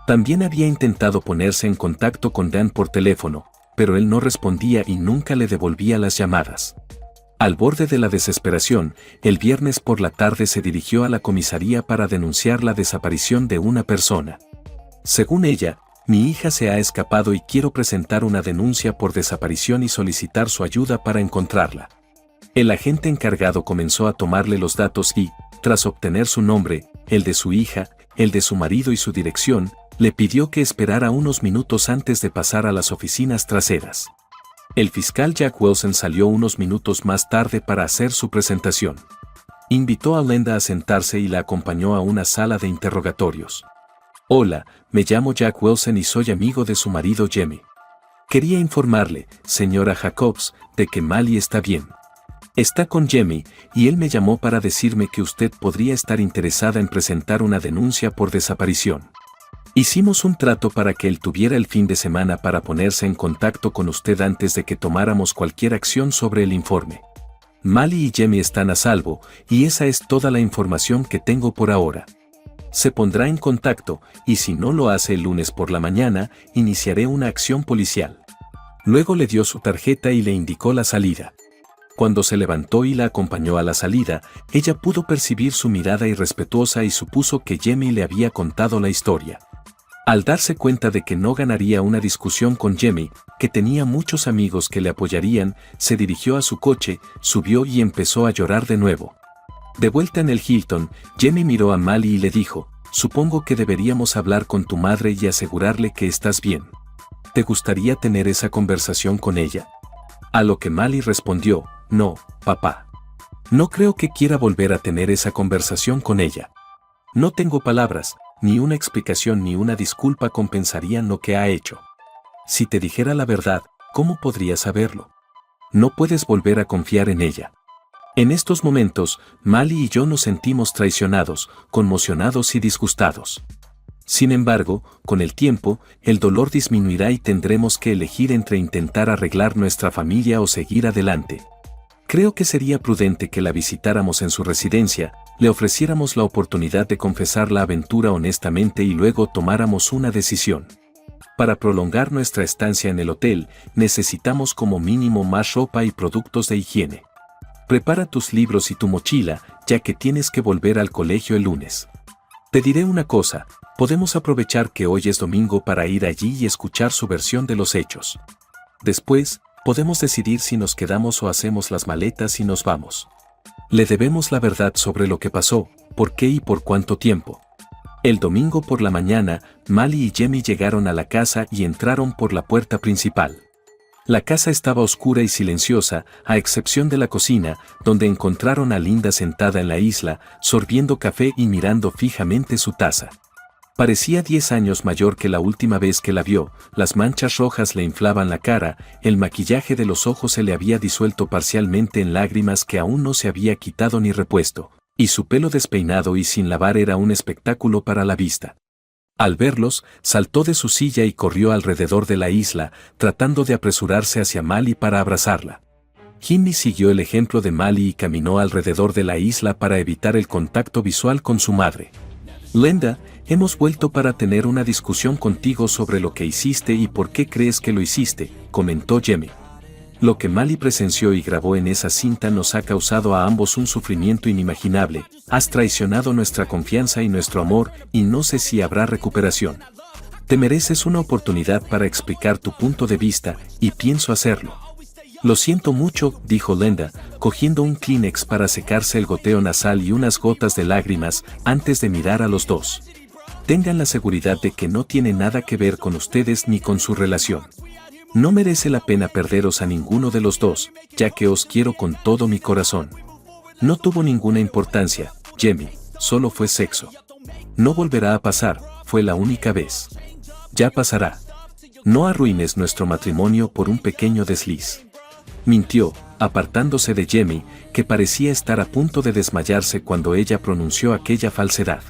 También había intentado ponerse en contacto con Dan por teléfono, pero él no respondía y nunca le devolvía las llamadas. Al borde de la desesperación, el viernes por la tarde se dirigió a la comisaría para denunciar la desaparición de una persona. Según ella, mi hija se ha escapado y quiero presentar una denuncia por desaparición y solicitar su ayuda para encontrarla. El agente encargado comenzó a tomarle los datos y, tras obtener su nombre, el de su hija, el de su marido y su dirección, le pidió que esperara unos minutos antes de pasar a las oficinas traseras. El fiscal Jack Wilson salió unos minutos más tarde para hacer su presentación. Invitó a Linda a sentarse y la acompañó a una sala de interrogatorios. Hola, me llamo Jack Wilson y soy amigo de su marido Jamie. Quería informarle, señora Jacobs, de que Mali está bien. Está con Jamie, y él me llamó para decirme que usted podría estar interesada en presentar una denuncia por desaparición. Hicimos un trato para que él tuviera el fin de semana para ponerse en contacto con usted antes de que tomáramos cualquier acción sobre el informe. Mali y Jamie están a salvo, y esa es toda la información que tengo por ahora. Se pondrá en contacto, y si no lo hace el lunes por la mañana, iniciaré una acción policial. Luego le dio su tarjeta y le indicó la salida. Cuando se levantó y la acompañó a la salida, ella pudo percibir su mirada irrespetuosa y supuso que Jamie le había contado la historia. Al darse cuenta de que no ganaría una discusión con Jamie, que tenía muchos amigos que le apoyarían, se dirigió a su coche, subió y empezó a llorar de nuevo. De vuelta en el Hilton, Jamie miró a Mali y le dijo, supongo que deberíamos hablar con tu madre y asegurarle que estás bien. ¿Te gustaría tener esa conversación con ella? A lo que Mali respondió, no, papá. No creo que quiera volver a tener esa conversación con ella. No tengo palabras, ni una explicación ni una disculpa compensarían lo que ha hecho. Si te dijera la verdad, ¿cómo podría saberlo? No puedes volver a confiar en ella. En estos momentos, Mali y yo nos sentimos traicionados, conmocionados y disgustados. Sin embargo, con el tiempo, el dolor disminuirá y tendremos que elegir entre intentar arreglar nuestra familia o seguir adelante. Creo que sería prudente que la visitáramos en su residencia, le ofreciéramos la oportunidad de confesar la aventura honestamente y luego tomáramos una decisión. Para prolongar nuestra estancia en el hotel, necesitamos como mínimo más ropa y productos de higiene. Prepara tus libros y tu mochila, ya que tienes que volver al colegio el lunes. Te diré una cosa, podemos aprovechar que hoy es domingo para ir allí y escuchar su versión de los hechos. Después, podemos decidir si nos quedamos o hacemos las maletas y nos vamos. Le debemos la verdad sobre lo que pasó, por qué y por cuánto tiempo. El domingo por la mañana, Mali y Jamie llegaron a la casa y entraron por la puerta principal. La casa estaba oscura y silenciosa, a excepción de la cocina, donde encontraron a Linda sentada en la isla, sorbiendo café y mirando fijamente su taza. Parecía 10 años mayor que la última vez que la vio, las manchas rojas le inflaban la cara, el maquillaje de los ojos se le había disuelto parcialmente en lágrimas que aún no se había quitado ni repuesto, y su pelo despeinado y sin lavar era un espectáculo para la vista. Al verlos, saltó de su silla y corrió alrededor de la isla, tratando de apresurarse hacia Mali para abrazarla. Jimmy siguió el ejemplo de Mali y caminó alrededor de la isla para evitar el contacto visual con su madre. Linda, hemos vuelto para tener una discusión contigo sobre lo que hiciste y por qué crees que lo hiciste, comentó Jamie. Lo que Mali presenció y grabó en esa cinta nos ha causado a ambos un sufrimiento inimaginable. Has traicionado nuestra confianza y nuestro amor y no sé si habrá recuperación. Te mereces una oportunidad para explicar tu punto de vista y pienso hacerlo. Lo siento mucho, dijo Linda, cogiendo un Kleenex para secarse el goteo nasal y unas gotas de lágrimas antes de mirar a los dos. Tengan la seguridad de que no tiene nada que ver con ustedes ni con su relación. No merece la pena perderos a ninguno de los dos, ya que os quiero con todo mi corazón. No tuvo ninguna importancia, Jamie, solo fue sexo. No volverá a pasar, fue la única vez. Ya pasará. No arruines nuestro matrimonio por un pequeño desliz. Mintió, apartándose de Jamie, que parecía estar a punto de desmayarse cuando ella pronunció aquella falsedad.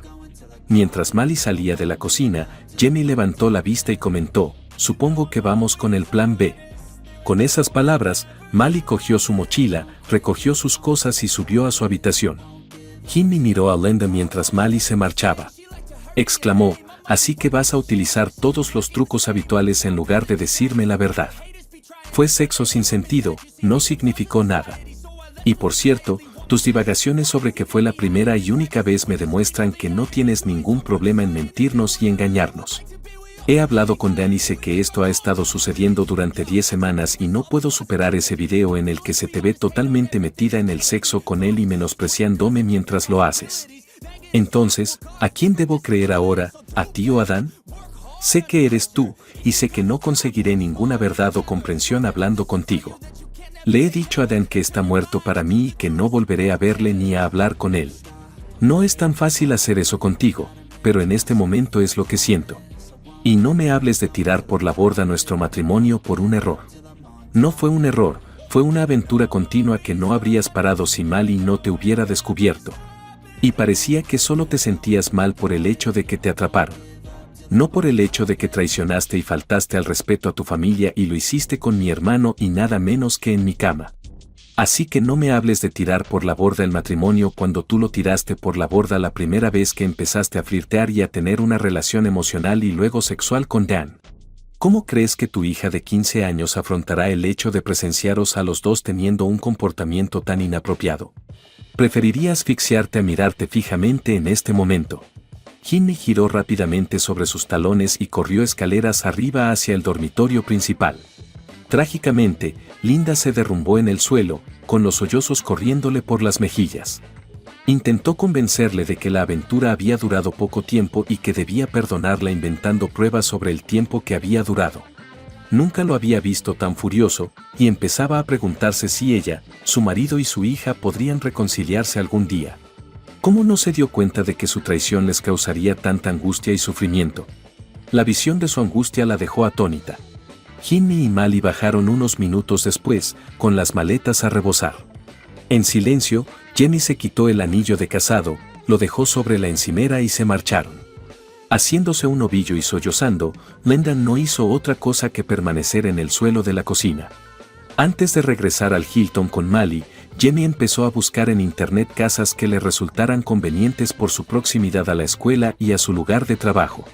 Mientras Mali salía de la cocina, Jamie levantó la vista y comentó, supongo que vamos con el plan B. Con esas palabras, Mali cogió su mochila, recogió sus cosas y subió a su habitación. Jimmy miró a Linda mientras Mali se marchaba. Exclamó, así que vas a utilizar todos los trucos habituales en lugar de decirme la verdad. Fue sexo sin sentido, no significó nada. Y por cierto, tus divagaciones sobre que fue la primera y única vez me demuestran que no tienes ningún problema en mentirnos y engañarnos. He hablado con Dan y sé que esto ha estado sucediendo durante 10 semanas y no puedo superar ese video en el que se te ve totalmente metida en el sexo con él y menospreciándome mientras lo haces. Entonces, ¿a quién debo creer ahora, a ti o a Dan? Sé que eres tú, y sé que no conseguiré ninguna verdad o comprensión hablando contigo. Le he dicho a Dan que está muerto para mí y que no volveré a verle ni a hablar con él. No es tan fácil hacer eso contigo, pero en este momento es lo que siento. Y no me hables de tirar por la borda nuestro matrimonio por un error. No fue un error, fue una aventura continua que no habrías parado si Mali no te hubiera descubierto. Y parecía que solo te sentías mal por el hecho de que te atraparon. No por el hecho de que traicionaste y faltaste al respeto a tu familia y lo hiciste con mi hermano y nada menos que en mi cama. Así que no me hables de tirar por la borda el matrimonio cuando tú lo tiraste por la borda la primera vez que empezaste a flirtear y a tener una relación emocional y luego sexual con Dan. ¿Cómo crees que tu hija de 15 años afrontará el hecho de presenciaros a los dos teniendo un comportamiento tan inapropiado? Preferiría asfixiarte a mirarte fijamente en este momento. Jimmy giró rápidamente sobre sus talones y corrió escaleras arriba hacia el dormitorio principal. Trágicamente, Linda se derrumbó en el suelo, con los sollozos corriéndole por las mejillas. Intentó convencerle de que la aventura había durado poco tiempo y que debía perdonarla inventando pruebas sobre el tiempo que había durado. Nunca lo había visto tan furioso, y empezaba a preguntarse si ella, su marido y su hija podrían reconciliarse algún día. ¿Cómo no se dio cuenta de que su traición les causaría tanta angustia y sufrimiento? La visión de su angustia la dejó atónita. Jimmy y Mali bajaron unos minutos después, con las maletas a rebosar. En silencio, Jamie se quitó el anillo de casado, lo dejó sobre la encimera y se marcharon. Haciéndose un ovillo y sollozando, Linda no hizo otra cosa que permanecer en el suelo de la cocina. Antes de regresar al Hilton con Mali, Jamie empezó a buscar en internet casas que le resultaran convenientes por su proximidad a la escuela y a su lugar de trabajo.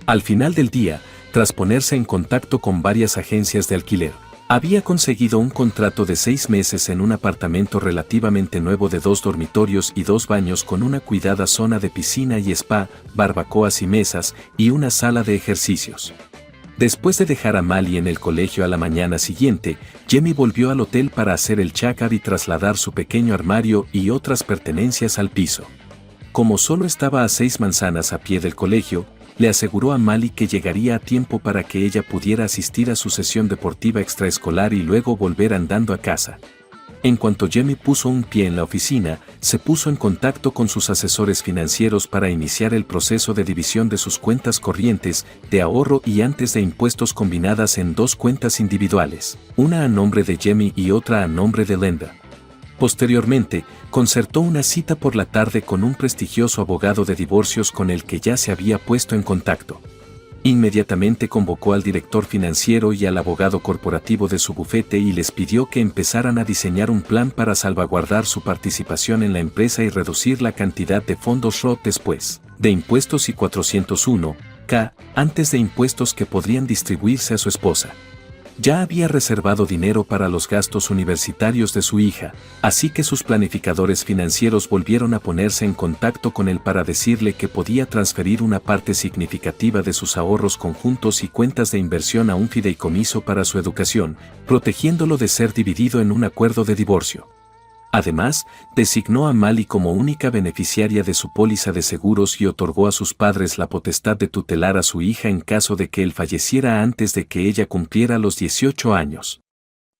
Al final del día, tras ponerse en contacto con varias agencias de alquiler, había conseguido un contrato de 6 meses en un apartamento relativamente nuevo de 2 dormitorios y 2 baños con una cuidada zona de piscina y spa, barbacoas y mesas, y una sala de ejercicios. Después de dejar a Mali en el colegio a la mañana siguiente, Jamie volvió al hotel para hacer el check-out y trasladar su pequeño armario y otras pertenencias al piso. Como solo estaba a 6 manzanas a pie del colegio, le aseguró a Mali que llegaría a tiempo para que ella pudiera asistir a su sesión deportiva extraescolar y luego volver andando a casa. En cuanto Jamie puso un pie en la oficina, se puso en contacto con sus asesores financieros para iniciar el proceso de división de sus cuentas corrientes, de ahorro y antes de impuestos combinadas en 2 cuentas individuales, una a nombre de Jamie y otra a nombre de Linda. Posteriormente, concertó una cita por la tarde con un prestigioso abogado de divorcios con el que ya se había puesto en contacto. Inmediatamente convocó al director financiero y al abogado corporativo de su bufete y les pidió que empezaran a diseñar un plan para salvaguardar su participación en la empresa y reducir la cantidad de fondos ROT después de impuestos y 401(k) antes de impuestos que podrían distribuirse a su esposa. Ya había reservado dinero para los gastos universitarios de su hija, así que sus planificadores financieros volvieron a ponerse en contacto con él para decirle que podía transferir una parte significativa de sus ahorros conjuntos y cuentas de inversión a un fideicomiso para su educación, protegiéndolo de ser dividido en un acuerdo de divorcio. Además, designó a Mali como única beneficiaria de su póliza de seguros y otorgó a sus padres la potestad de tutelar a su hija en caso de que él falleciera antes de que ella cumpliera los 18 años.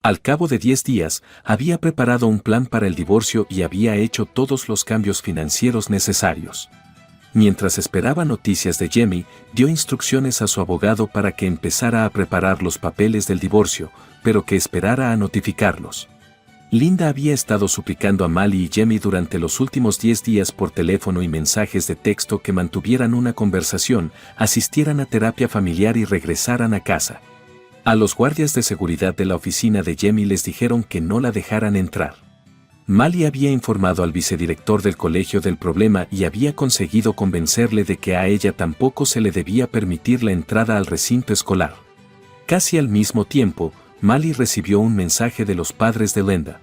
Al cabo de 10 días, había preparado un plan para el divorcio y había hecho todos los cambios financieros necesarios. Mientras esperaba noticias de Jamie, dio instrucciones a su abogado para que empezara a preparar los papeles del divorcio, pero que esperara a notificarlos. Linda había estado suplicando a Mali y Jamie durante los últimos 10 días por teléfono y mensajes de texto que mantuvieran una conversación, asistieran a terapia familiar y regresaran a casa. A los guardias de seguridad de la oficina de Jamie les dijeron que no la dejaran entrar. Mali había informado al vicedirector del colegio del problema y había conseguido convencerle de que a ella tampoco se le debía permitir la entrada al recinto escolar. Casi al mismo tiempo, Mali recibió un mensaje de los padres de Linda.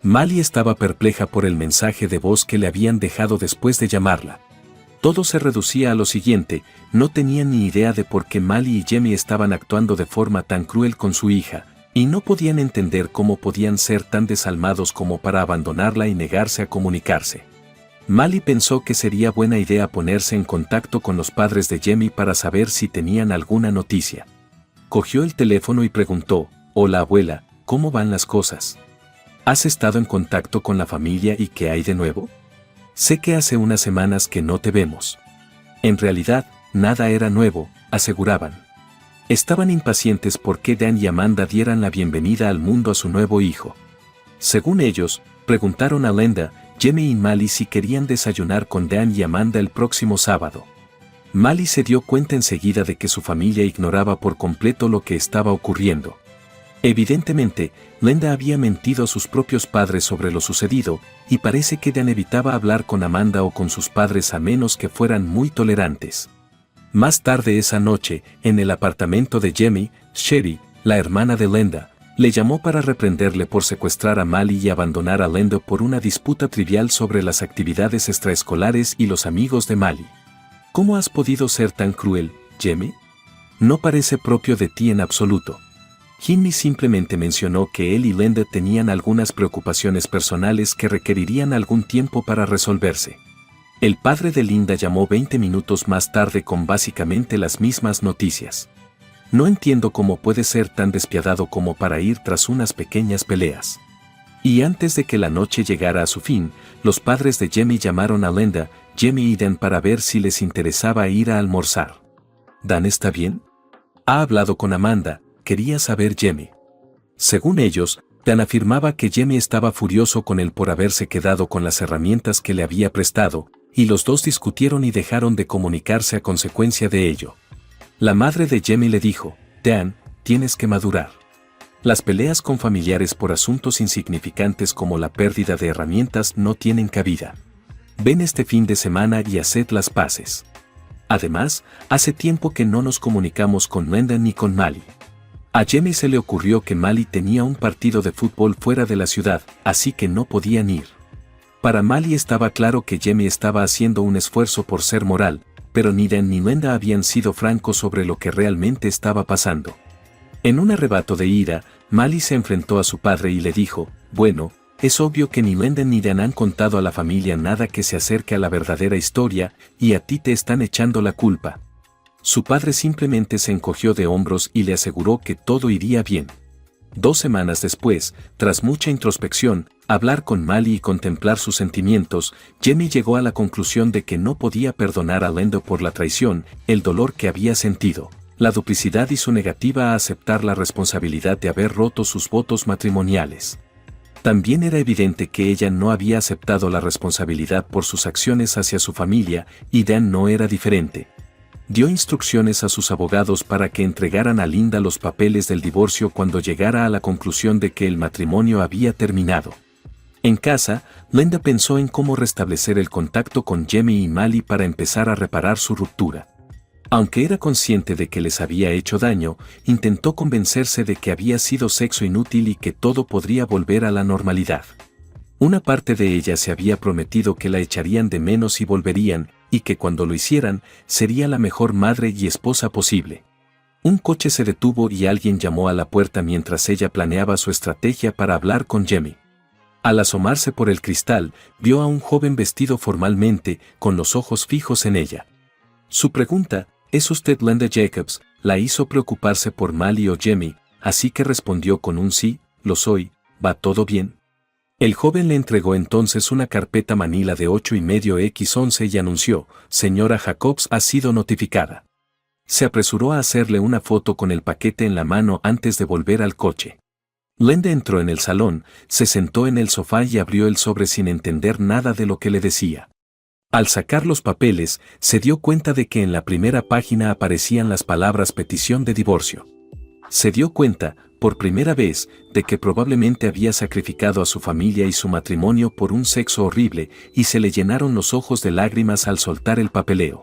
Mali estaba perpleja por el mensaje de voz que le habían dejado después de llamarla. Todo se reducía a lo siguiente: no tenían ni idea de por qué Mali y Jamie estaban actuando de forma tan cruel con su hija, y no podían entender cómo podían ser tan desalmados como para abandonarla y negarse a comunicarse. Mali pensó que sería buena idea ponerse en contacto con los padres de Jamie para saber si tenían alguna noticia. Cogió el teléfono y preguntó: «Hola abuela, ¿cómo van las cosas? ¿Has estado en contacto con la familia y qué hay de nuevo? Sé que hace unas semanas que no te vemos». En realidad, nada era nuevo, aseguraban. Estaban impacientes porque Dan y Amanda dieran la bienvenida al mundo a su nuevo hijo. Según ellos, preguntaron a Linda, Jamie y Mali si querían desayunar con Dan y Amanda el próximo sábado. Mali se dio cuenta enseguida de que su familia ignoraba por completo lo que estaba ocurriendo. Evidentemente, Linda había mentido a sus propios padres sobre lo sucedido, y parece que Dan evitaba hablar con Amanda o con sus padres a menos que fueran muy tolerantes. Más tarde esa noche, en el apartamento de Jamie, Sherry, la hermana de Linda, le llamó para reprenderle por secuestrar a Mali y abandonar a Linda por una disputa trivial sobre las actividades extraescolares y los amigos de Mali. «¿Cómo has podido ser tan cruel, Jamie? No parece propio de ti en absoluto». Jimmy simplemente mencionó que él y Linda tenían algunas preocupaciones personales que requerirían algún tiempo para resolverse. El padre de Linda llamó 20 minutos más tarde con básicamente las mismas noticias. No entiendo cómo puede ser tan despiadado como para ir tras unas pequeñas peleas. Y antes de que la noche llegara a su fin, los padres de Jamie llamaron a Linda, Jamie y Dan para ver si les interesaba ir a almorzar. ¿Dan está bien? Ha hablado con Amanda, quería saber Jamie. Según ellos, Dan afirmaba que Jamie estaba furioso con él por haberse quedado con las herramientas que le había prestado, y los dos discutieron y dejaron de comunicarse a consecuencia de ello. La madre de Jamie le dijo, Dan, tienes que madurar. Las peleas con familiares por asuntos insignificantes como la pérdida de herramientas no tienen cabida. Ven este fin de semana y haced las paces. Además, hace tiempo que no nos comunicamos con Linda ni con Mali. A Jamie se le ocurrió que Mali tenía un partido de fútbol fuera de la ciudad, así que no podían ir. Para Mali estaba claro que Jamie estaba haciendo un esfuerzo por ser moral, pero ni Dan ni Linda habían sido francos sobre lo que realmente estaba pasando. En un arrebato de ira, Mali se enfrentó a su padre y le dijo, bueno, es obvio que ni Linda ni Dan han contado a la familia nada que se acerque a la verdadera historia, y a ti te están echando la culpa. Su padre simplemente se encogió de hombros y le aseguró que todo iría bien. 2 semanas después, tras mucha introspección, hablar con Mali y contemplar sus sentimientos, Jamie llegó a la conclusión de que no podía perdonar a Linda por la traición, el dolor que había sentido, la duplicidad y su negativa a aceptar la responsabilidad de haber roto sus votos matrimoniales. También era evidente que ella no había aceptado la responsabilidad por sus acciones hacia su familia, y Dan no era diferente. Dio instrucciones a sus abogados para que entregaran a Linda los papeles del divorcio cuando llegara a la conclusión de que el matrimonio había terminado. En casa, Linda pensó en cómo restablecer el contacto con Jamie y Mali para empezar a reparar su ruptura. Aunque era consciente de que les había hecho daño, intentó convencerse de que había sido sexo inútil y que todo podría volver a la normalidad. Una parte de ella se había prometido que la echarían de menos y volverían, y que cuando lo hicieran, sería la mejor madre y esposa posible. Un coche se detuvo y alguien llamó a la puerta mientras ella planeaba su estrategia para hablar con Jamie. Al asomarse por el cristal, vio a un joven vestido formalmente, con los ojos fijos en ella. Su pregunta, ¿es usted Linda Jacobs?, la hizo preocuparse por Mali o Jamie, así que respondió con un sí, lo soy, ¿va todo bien? El joven le entregó entonces una carpeta manila de 8,5x11 y anunció, señora Jacobs ha sido notificada. Se apresuró a hacerle una foto con el paquete en la mano antes de volver al coche. Linda entró en el salón, se sentó en el sofá y abrió el sobre sin entender nada de lo que le decía. Al sacar los papeles, se dio cuenta de que en la primera página aparecían las palabras petición de divorcio. Se dio cuenta, por primera vez, de que probablemente había sacrificado a su familia y su matrimonio por un sexo horrible, y se le llenaron los ojos de lágrimas al soltar el papeleo.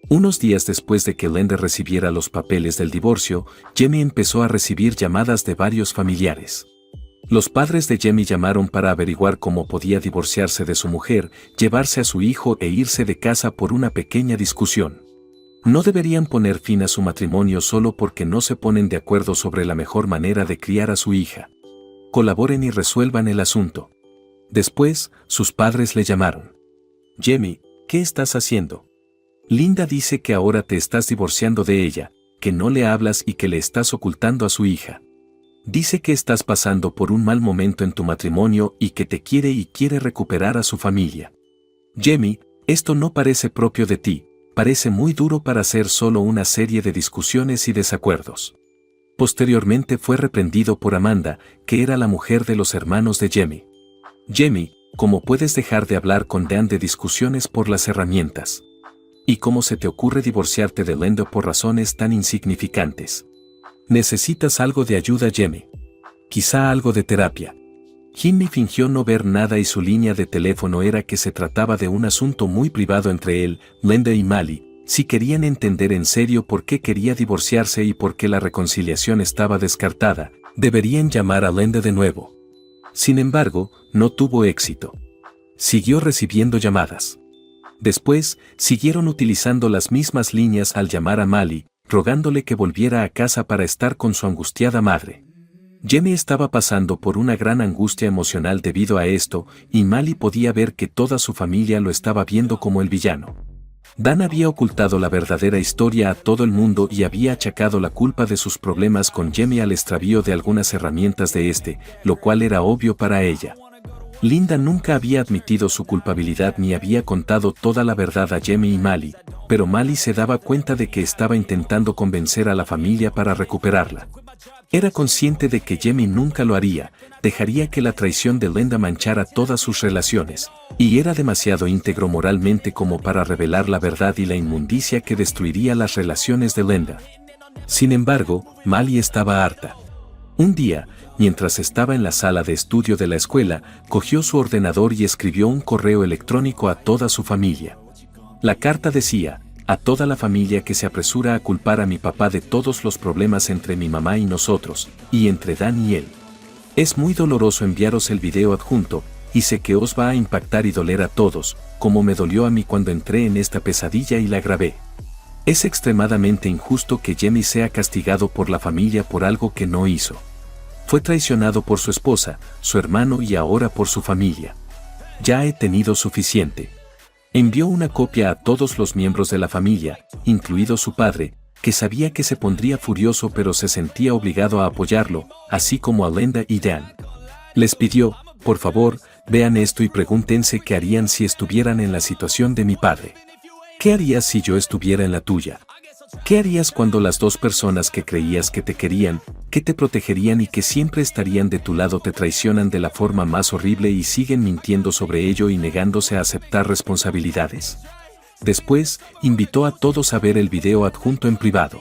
Unos días después de que Linda recibiera los papeles del divorcio, Jamie empezó a recibir llamadas de varios familiares. Los padres de Jamie llamaron para averiguar cómo podía divorciarse de su mujer, llevarse a su hijo e irse de casa por una pequeña discusión. No deberían poner fin a su matrimonio solo porque no se ponen de acuerdo sobre la mejor manera de criar a su hija. Colaboren y resuelvan el asunto. Después, sus padres le llamaron. Jamie, ¿qué estás haciendo? Linda dice que ahora te estás divorciando de ella, que no le hablas y que le estás ocultando a su hija. Dice que estás pasando por un mal momento en tu matrimonio y que te quiere y quiere recuperar a su familia. Jamie, esto no parece propio de ti. Parece muy duro para ser solo una serie de discusiones y desacuerdos. Posteriormente fue reprendido por Amanda, que era la mujer de los hermanos de Jamie. Jamie, ¿cómo puedes dejar de hablar con Dan de discusiones por las herramientas? ¿Y cómo se te ocurre divorciarte de Linda por razones tan insignificantes? Necesitas algo de ayuda, Jamie. Quizá algo de terapia. Jimmy fingió no ver nada y su línea de teléfono era que se trataba de un asunto muy privado entre él, Linda y Mali. Si querían entender en serio por qué quería divorciarse y por qué la reconciliación estaba descartada, deberían llamar a Linda de nuevo. Sin embargo, no tuvo éxito. Siguió recibiendo llamadas. Después, siguieron utilizando las mismas líneas al llamar a Mali, rogándole que volviera a casa para estar con su angustiada madre. Jamie estaba pasando por una gran angustia emocional debido a esto, y Mali podía ver que toda su familia lo estaba viendo como el villano. Dan había ocultado la verdadera historia a todo el mundo y había achacado la culpa de sus problemas con Jamie al extravío de algunas herramientas de este, lo cual era obvio para ella. Linda nunca había admitido su culpabilidad ni había contado toda la verdad a Jamie y Mali, pero Mali se daba cuenta de que estaba intentando convencer a la familia para recuperarla. Era consciente de que Jamie nunca lo haría, dejaría que la traición de Linda manchara todas sus relaciones, y era demasiado íntegro moralmente como para revelar la verdad y la inmundicia que destruiría las relaciones de Linda. Sin embargo, Mali estaba harta. Un día, mientras estaba en la sala de estudio de la escuela, cogió su ordenador y escribió un correo electrónico a toda su familia. La carta decía: a toda la familia que se apresura a culpar a mi papá de todos los problemas entre mi mamá y nosotros, y entre Dan y él. Es muy doloroso enviaros el video adjunto, y sé que os va a impactar y doler a todos, como me dolió a mí cuando entré en esta pesadilla y la grabé. Es extremadamente injusto que Jamie sea castigado por la familia por algo que no hizo. Fue traicionado por su esposa, su hermano y ahora por su familia. Ya he tenido suficiente. Envió una copia a todos los miembros de la familia, incluido su padre, que sabía que se pondría furioso pero se sentía obligado a apoyarlo, así como a Linda y Dan. Les pidió: por favor, vean esto y pregúntense qué harían si estuvieran en la situación de mi padre. ¿Qué harías si yo estuviera en la tuya? ¿Qué harías cuando las dos personas que creías que te querían, que te protegerían y que siempre estarían de tu lado te traicionan de la forma más horrible y siguen mintiendo sobre ello y negándose a aceptar responsabilidades? Después, invitó a todos a ver el video adjunto en privado.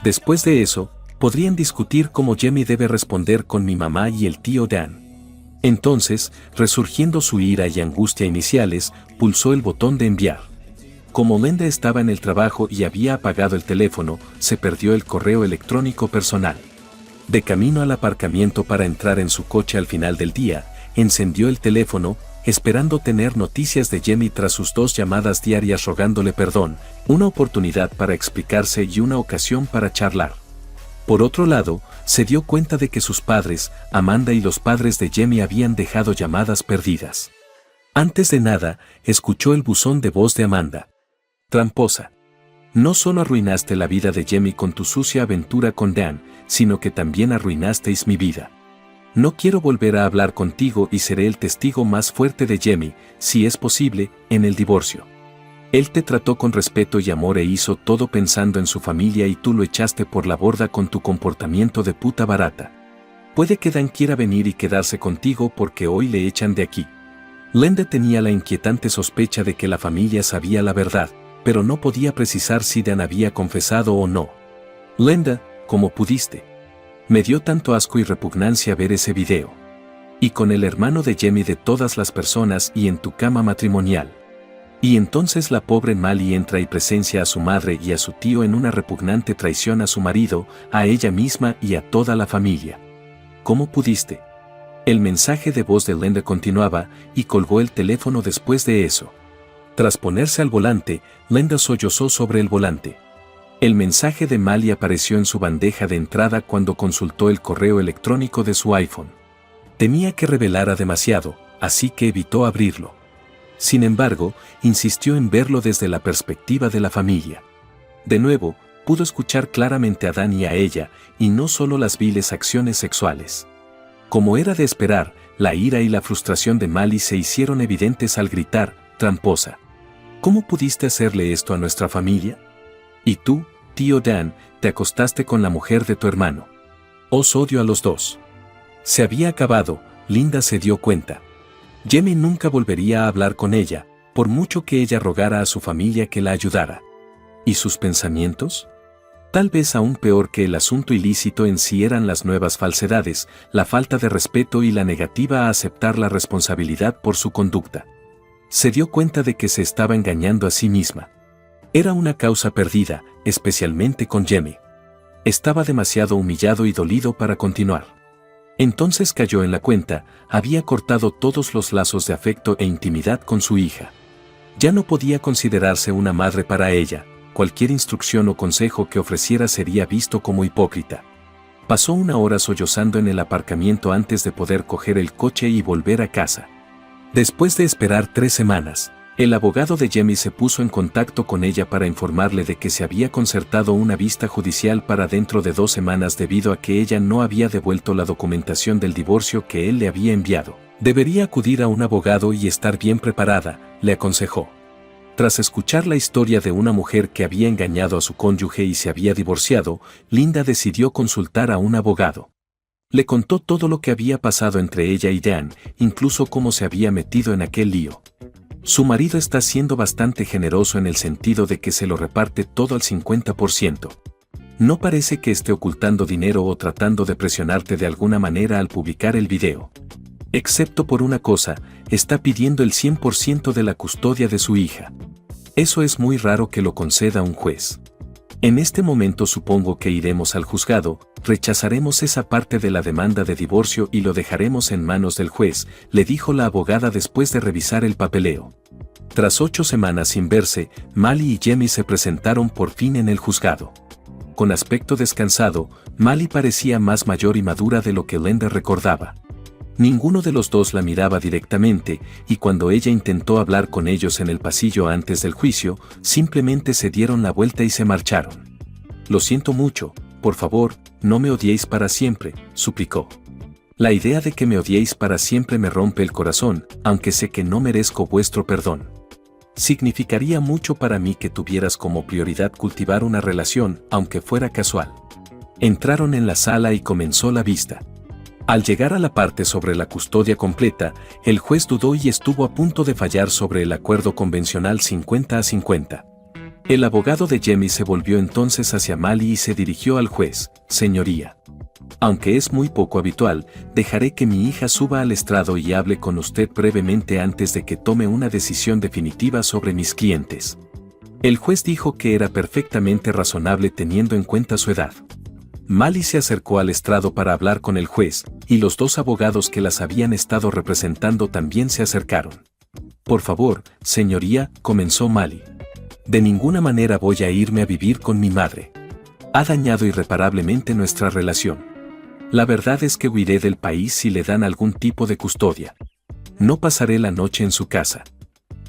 Después de eso, podrían discutir cómo Jamie debe responder con mi mamá y el tío Dan. Entonces, resurgiendo su ira y angustia iniciales, pulsó el botón de enviar. Como Linda estaba en el trabajo y había apagado el teléfono, se perdió el correo electrónico personal. De camino al aparcamiento para entrar en su coche al final del día, encendió el teléfono, esperando tener noticias de Jamie tras sus 2 llamadas diarias rogándole perdón, una oportunidad para explicarse y una ocasión para charlar. Por otro lado, se dio cuenta de que sus padres, Amanda y los padres de Jamie habían dejado llamadas perdidas. Antes de nada, escuchó el buzón de voz de Amanda. Tramposa. No solo arruinaste la vida de Jamie con tu sucia aventura con Dan, sino que también arruinasteis mi vida. No quiero volver a hablar contigo y seré el testigo más fuerte de Jamie, si es posible, en el divorcio. Él te trató con respeto y amor e hizo todo pensando en su familia y tú lo echaste por la borda con tu comportamiento de puta barata. Puede que Dan quiera venir y quedarse contigo porque hoy le echan de aquí. Linda tenía la inquietante sospecha de que la familia sabía la verdad, pero no podía precisar si Dan había confesado o no. Linda, ¿cómo pudiste? Me dio tanto asco y repugnancia ver ese video. Y con el hermano de Jamie de todas las personas y en tu cama matrimonial. Y entonces la pobre Mali entra y presencia a su madre y a su tío en una repugnante traición a su marido, a ella misma y a toda la familia. ¿Cómo pudiste? El mensaje de voz de Linda continuaba, y colgó el teléfono después de eso. Tras ponerse al volante, Linda sollozó sobre el volante. El mensaje de Mali apareció en su bandeja de entrada cuando consultó el correo electrónico de su iPhone. Temía que revelara demasiado, así que evitó abrirlo. Sin embargo, insistió en verlo desde la perspectiva de la familia. De nuevo, pudo escuchar claramente a Dan y a ella, y no solo las viles acciones sexuales. Como era de esperar, la ira y la frustración de Mali se hicieron evidentes al gritar: tramposa. ¿Cómo pudiste hacerle esto a nuestra familia? Y tú, tío Dan, te acostaste con la mujer de tu hermano. Os odio a los dos. Se había acabado, Linda se dio cuenta. Jamie nunca volvería a hablar con ella, por mucho que ella rogara a su familia que la ayudara. ¿Y sus pensamientos? Tal vez aún peor que el asunto ilícito en sí eran las nuevas falsedades, la falta de respeto y la negativa a aceptar la responsabilidad por su conducta. Se dio cuenta de que se estaba engañando a sí misma. Era una causa perdida, especialmente con Jamie. Estaba demasiado humillado y dolido para continuar. Entonces cayó en la cuenta, había cortado todos los lazos de afecto e intimidad con su hija. Ya no podía considerarse una madre para ella, cualquier instrucción o consejo que ofreciera sería visto como hipócrita. Pasó una hora sollozando en el aparcamiento antes de poder coger el coche y volver a casa. Después de esperar 3 semanas, el abogado de Jamie se puso en contacto con ella para informarle de que se había concertado una vista judicial para dentro de 2 semanas debido a que ella no había devuelto la documentación del divorcio que él le había enviado. Debería acudir a un abogado y estar bien preparada, le aconsejó. Tras escuchar la historia de una mujer que había engañado a su cónyuge y se había divorciado, Linda decidió consultar a un abogado. Le contó todo lo que había pasado entre ella y Dan, incluso cómo se había metido en aquel lío. Su marido está siendo bastante generoso en el sentido de que se lo reparte todo al 50%. No parece que esté ocultando dinero o tratando de presionarte de alguna manera al publicar el video. Excepto por una cosa, está pidiendo el 100% de la custodia de su hija. Eso es muy raro que lo conceda un juez. En este momento supongo que iremos al juzgado, rechazaremos esa parte de la demanda de divorcio y lo dejaremos en manos del juez, le dijo la abogada después de revisar el papeleo. Tras 8 semanas sin verse, Mali y Jamie se presentaron por fin en el juzgado. Con aspecto descansado, Mali parecía más mayor y madura de lo que Linda recordaba. Ninguno de los dos la miraba directamente, y cuando ella intentó hablar con ellos en el pasillo antes del juicio, simplemente se dieron la vuelta y se marcharon. Lo siento mucho, por favor, no me odiéis para siempre, suplicó. La idea de que me odiéis para siempre me rompe el corazón, aunque sé que no merezco vuestro perdón. Significaría mucho para mí que tuvieras como prioridad cultivar una relación, aunque fuera casual. Entraron en la sala y comenzó la vista. Al llegar a la parte sobre la custodia completa, el juez dudó y estuvo a punto de fallar sobre el acuerdo convencional 50-50. El abogado de Jamie se volvió entonces hacia Mali y se dirigió al juez: «Señoría, aunque es muy poco habitual, dejaré que mi hija suba al estrado y hable con usted brevemente antes de que tome una decisión definitiva sobre mis clientes». El juez dijo que era perfectamente razonable teniendo en cuenta su edad. Mali se acercó al estrado para hablar con el juez, y los 2 abogados que las habían estado representando también se acercaron. «Por favor, señoría», comenzó Mali. «De ninguna manera voy a irme a vivir con mi madre. Ha dañado irreparablemente nuestra relación. La verdad es que huiré del país si le dan algún tipo de custodia. No pasaré la noche en su casa.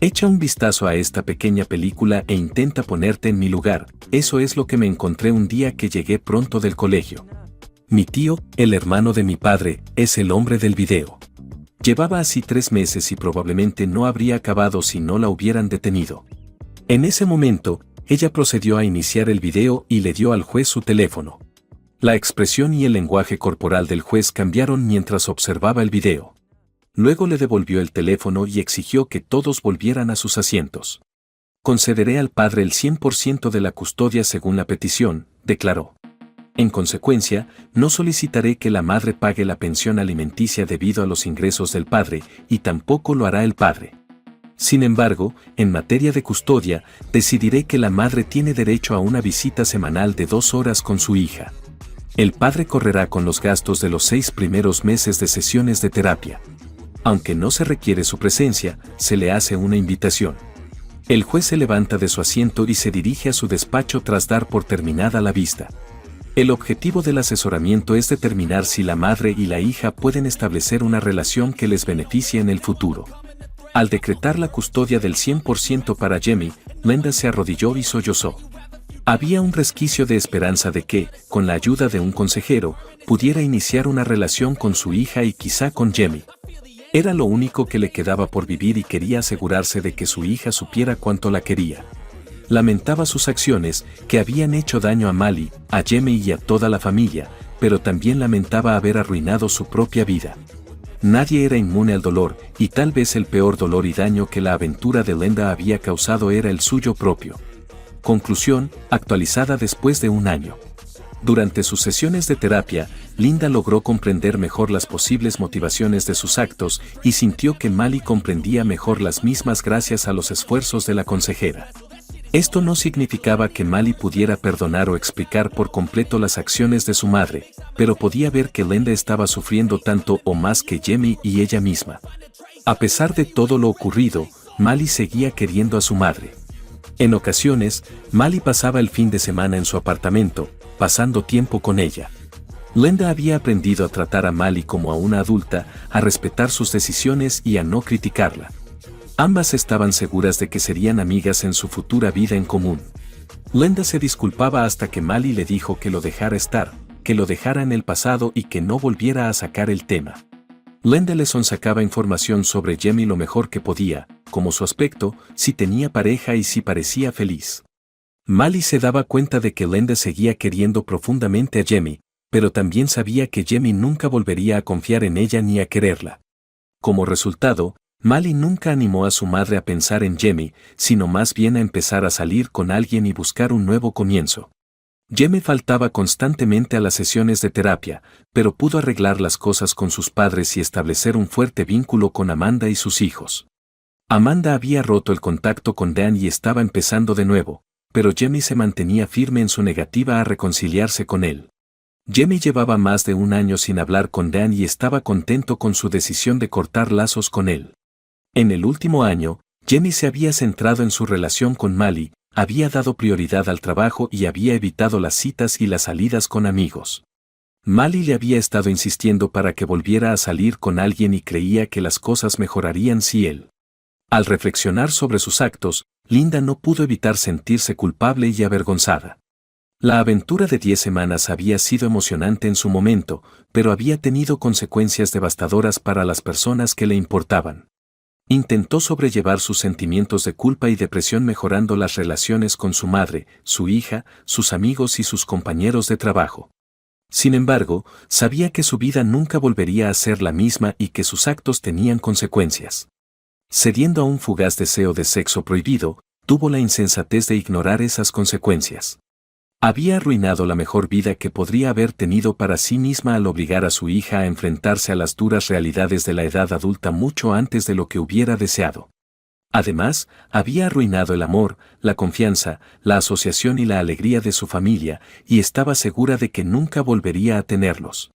Echa un vistazo a esta pequeña película e intenta ponerte en mi lugar. Eso es lo que me encontré un día que llegué pronto del colegio. Mi tío, el hermano de mi padre, es el hombre del video. Llevaba así 3 meses y probablemente no habría acabado si no la hubieran detenido». En ese momento, ella procedió a iniciar el video y le dio al juez su teléfono. La expresión y el lenguaje corporal del juez cambiaron mientras observaba el video. Luego le devolvió el teléfono y exigió que todos volvieran a sus asientos. «Concederé al padre el 100% de la custodia según la petición», declaró. «En consecuencia, no solicitaré que la madre pague la pensión alimenticia debido a los ingresos del padre, y tampoco lo hará el padre. Sin embargo, en materia de custodia, decidiré que la madre tiene derecho a una visita semanal de 2 horas con su hija. El padre correrá con los gastos de los 6 primeros meses de sesiones de terapia. Aunque no se requiere su presencia, se le hace una invitación». El juez se levanta de su asiento y se dirige a su despacho tras dar por terminada la vista. El objetivo del asesoramiento es determinar si la madre y la hija pueden establecer una relación que les beneficie en el futuro. Al decretar la custodia del 100% para Jamie, Linda se arrodilló y sollozó. Había un resquicio de esperanza de que, con la ayuda de un consejero, pudiera iniciar una relación con su hija y quizá con Jamie. Era lo único que le quedaba por vivir y quería asegurarse de que su hija supiera cuánto la quería. Lamentaba sus acciones, que habían hecho daño a Mali, a Jamie y a toda la familia, pero también lamentaba haber arruinado su propia vida. Nadie era inmune al dolor, y tal vez el peor dolor y daño que la aventura de Linda había causado era el suyo propio. Conclusión, actualizada después de 1 año. Durante sus sesiones de terapia, Linda logró comprender mejor las posibles motivaciones de sus actos y sintió que Mali comprendía mejor las mismas gracias a los esfuerzos de la consejera. Esto no significaba que Mali pudiera perdonar o explicar por completo las acciones de su madre, pero podía ver que Linda estaba sufriendo tanto o más que Jamie y ella misma. A pesar de todo lo ocurrido, Mali seguía queriendo a su madre. En ocasiones, Mali pasaba el fin de semana en su apartamento, pasando tiempo con ella. Linda había aprendido a tratar a Mali como a una adulta, a respetar sus decisiones y a no criticarla. Ambas estaban seguras de que serían amigas en su futura vida en común. Linda se disculpaba hasta que Mali le dijo que lo dejara estar, que lo dejara en el pasado y que no volviera a sacar el tema. Linda le sonsacaba información sobre Jamie lo mejor que podía, como su aspecto, si tenía pareja y si parecía feliz. Mali se daba cuenta de que Linda seguía queriendo profundamente a Jamie, pero también sabía que Jamie nunca volvería a confiar en ella ni a quererla. Como resultado, Mali nunca animó a su madre a pensar en Jamie, sino más bien a empezar a salir con alguien y buscar un nuevo comienzo. Jamie faltaba constantemente a las sesiones de terapia, pero pudo arreglar las cosas con sus padres y establecer un fuerte vínculo con Amanda y sus hijos. Amanda había roto el contacto con Dan y estaba empezando de nuevo, pero Jamie se mantenía firme en su negativa a reconciliarse con él. Jamie llevaba más de un año sin hablar con Dan y estaba contento con su decisión de cortar lazos con él. En el último año, Jamie se había centrado en su relación con Mali, había dado prioridad al trabajo y había evitado las citas y las salidas con amigos. Mali le había estado insistiendo para que volviera a salir con alguien y creía que las cosas mejorarían si él. Al reflexionar sobre sus actos, Linda no pudo evitar sentirse culpable y avergonzada. La aventura de 10 semanas había sido emocionante en su momento, pero había tenido consecuencias devastadoras para las personas que le importaban. Intentó sobrellevar sus sentimientos de culpa y depresión mejorando las relaciones con su madre, su hija, sus amigos y sus compañeros de trabajo. Sin embargo, sabía que su vida nunca volvería a ser la misma y que sus actos tenían consecuencias. Cediendo a un fugaz deseo de sexo prohibido, tuvo la insensatez de ignorar esas consecuencias. Había arruinado la mejor vida que podría haber tenido para sí misma al obligar a su hija a enfrentarse a las duras realidades de la edad adulta mucho antes de lo que hubiera deseado. Además, había arruinado el amor, la confianza, la asociación y la alegría de su familia, y estaba segura de que nunca volvería a tenerlos.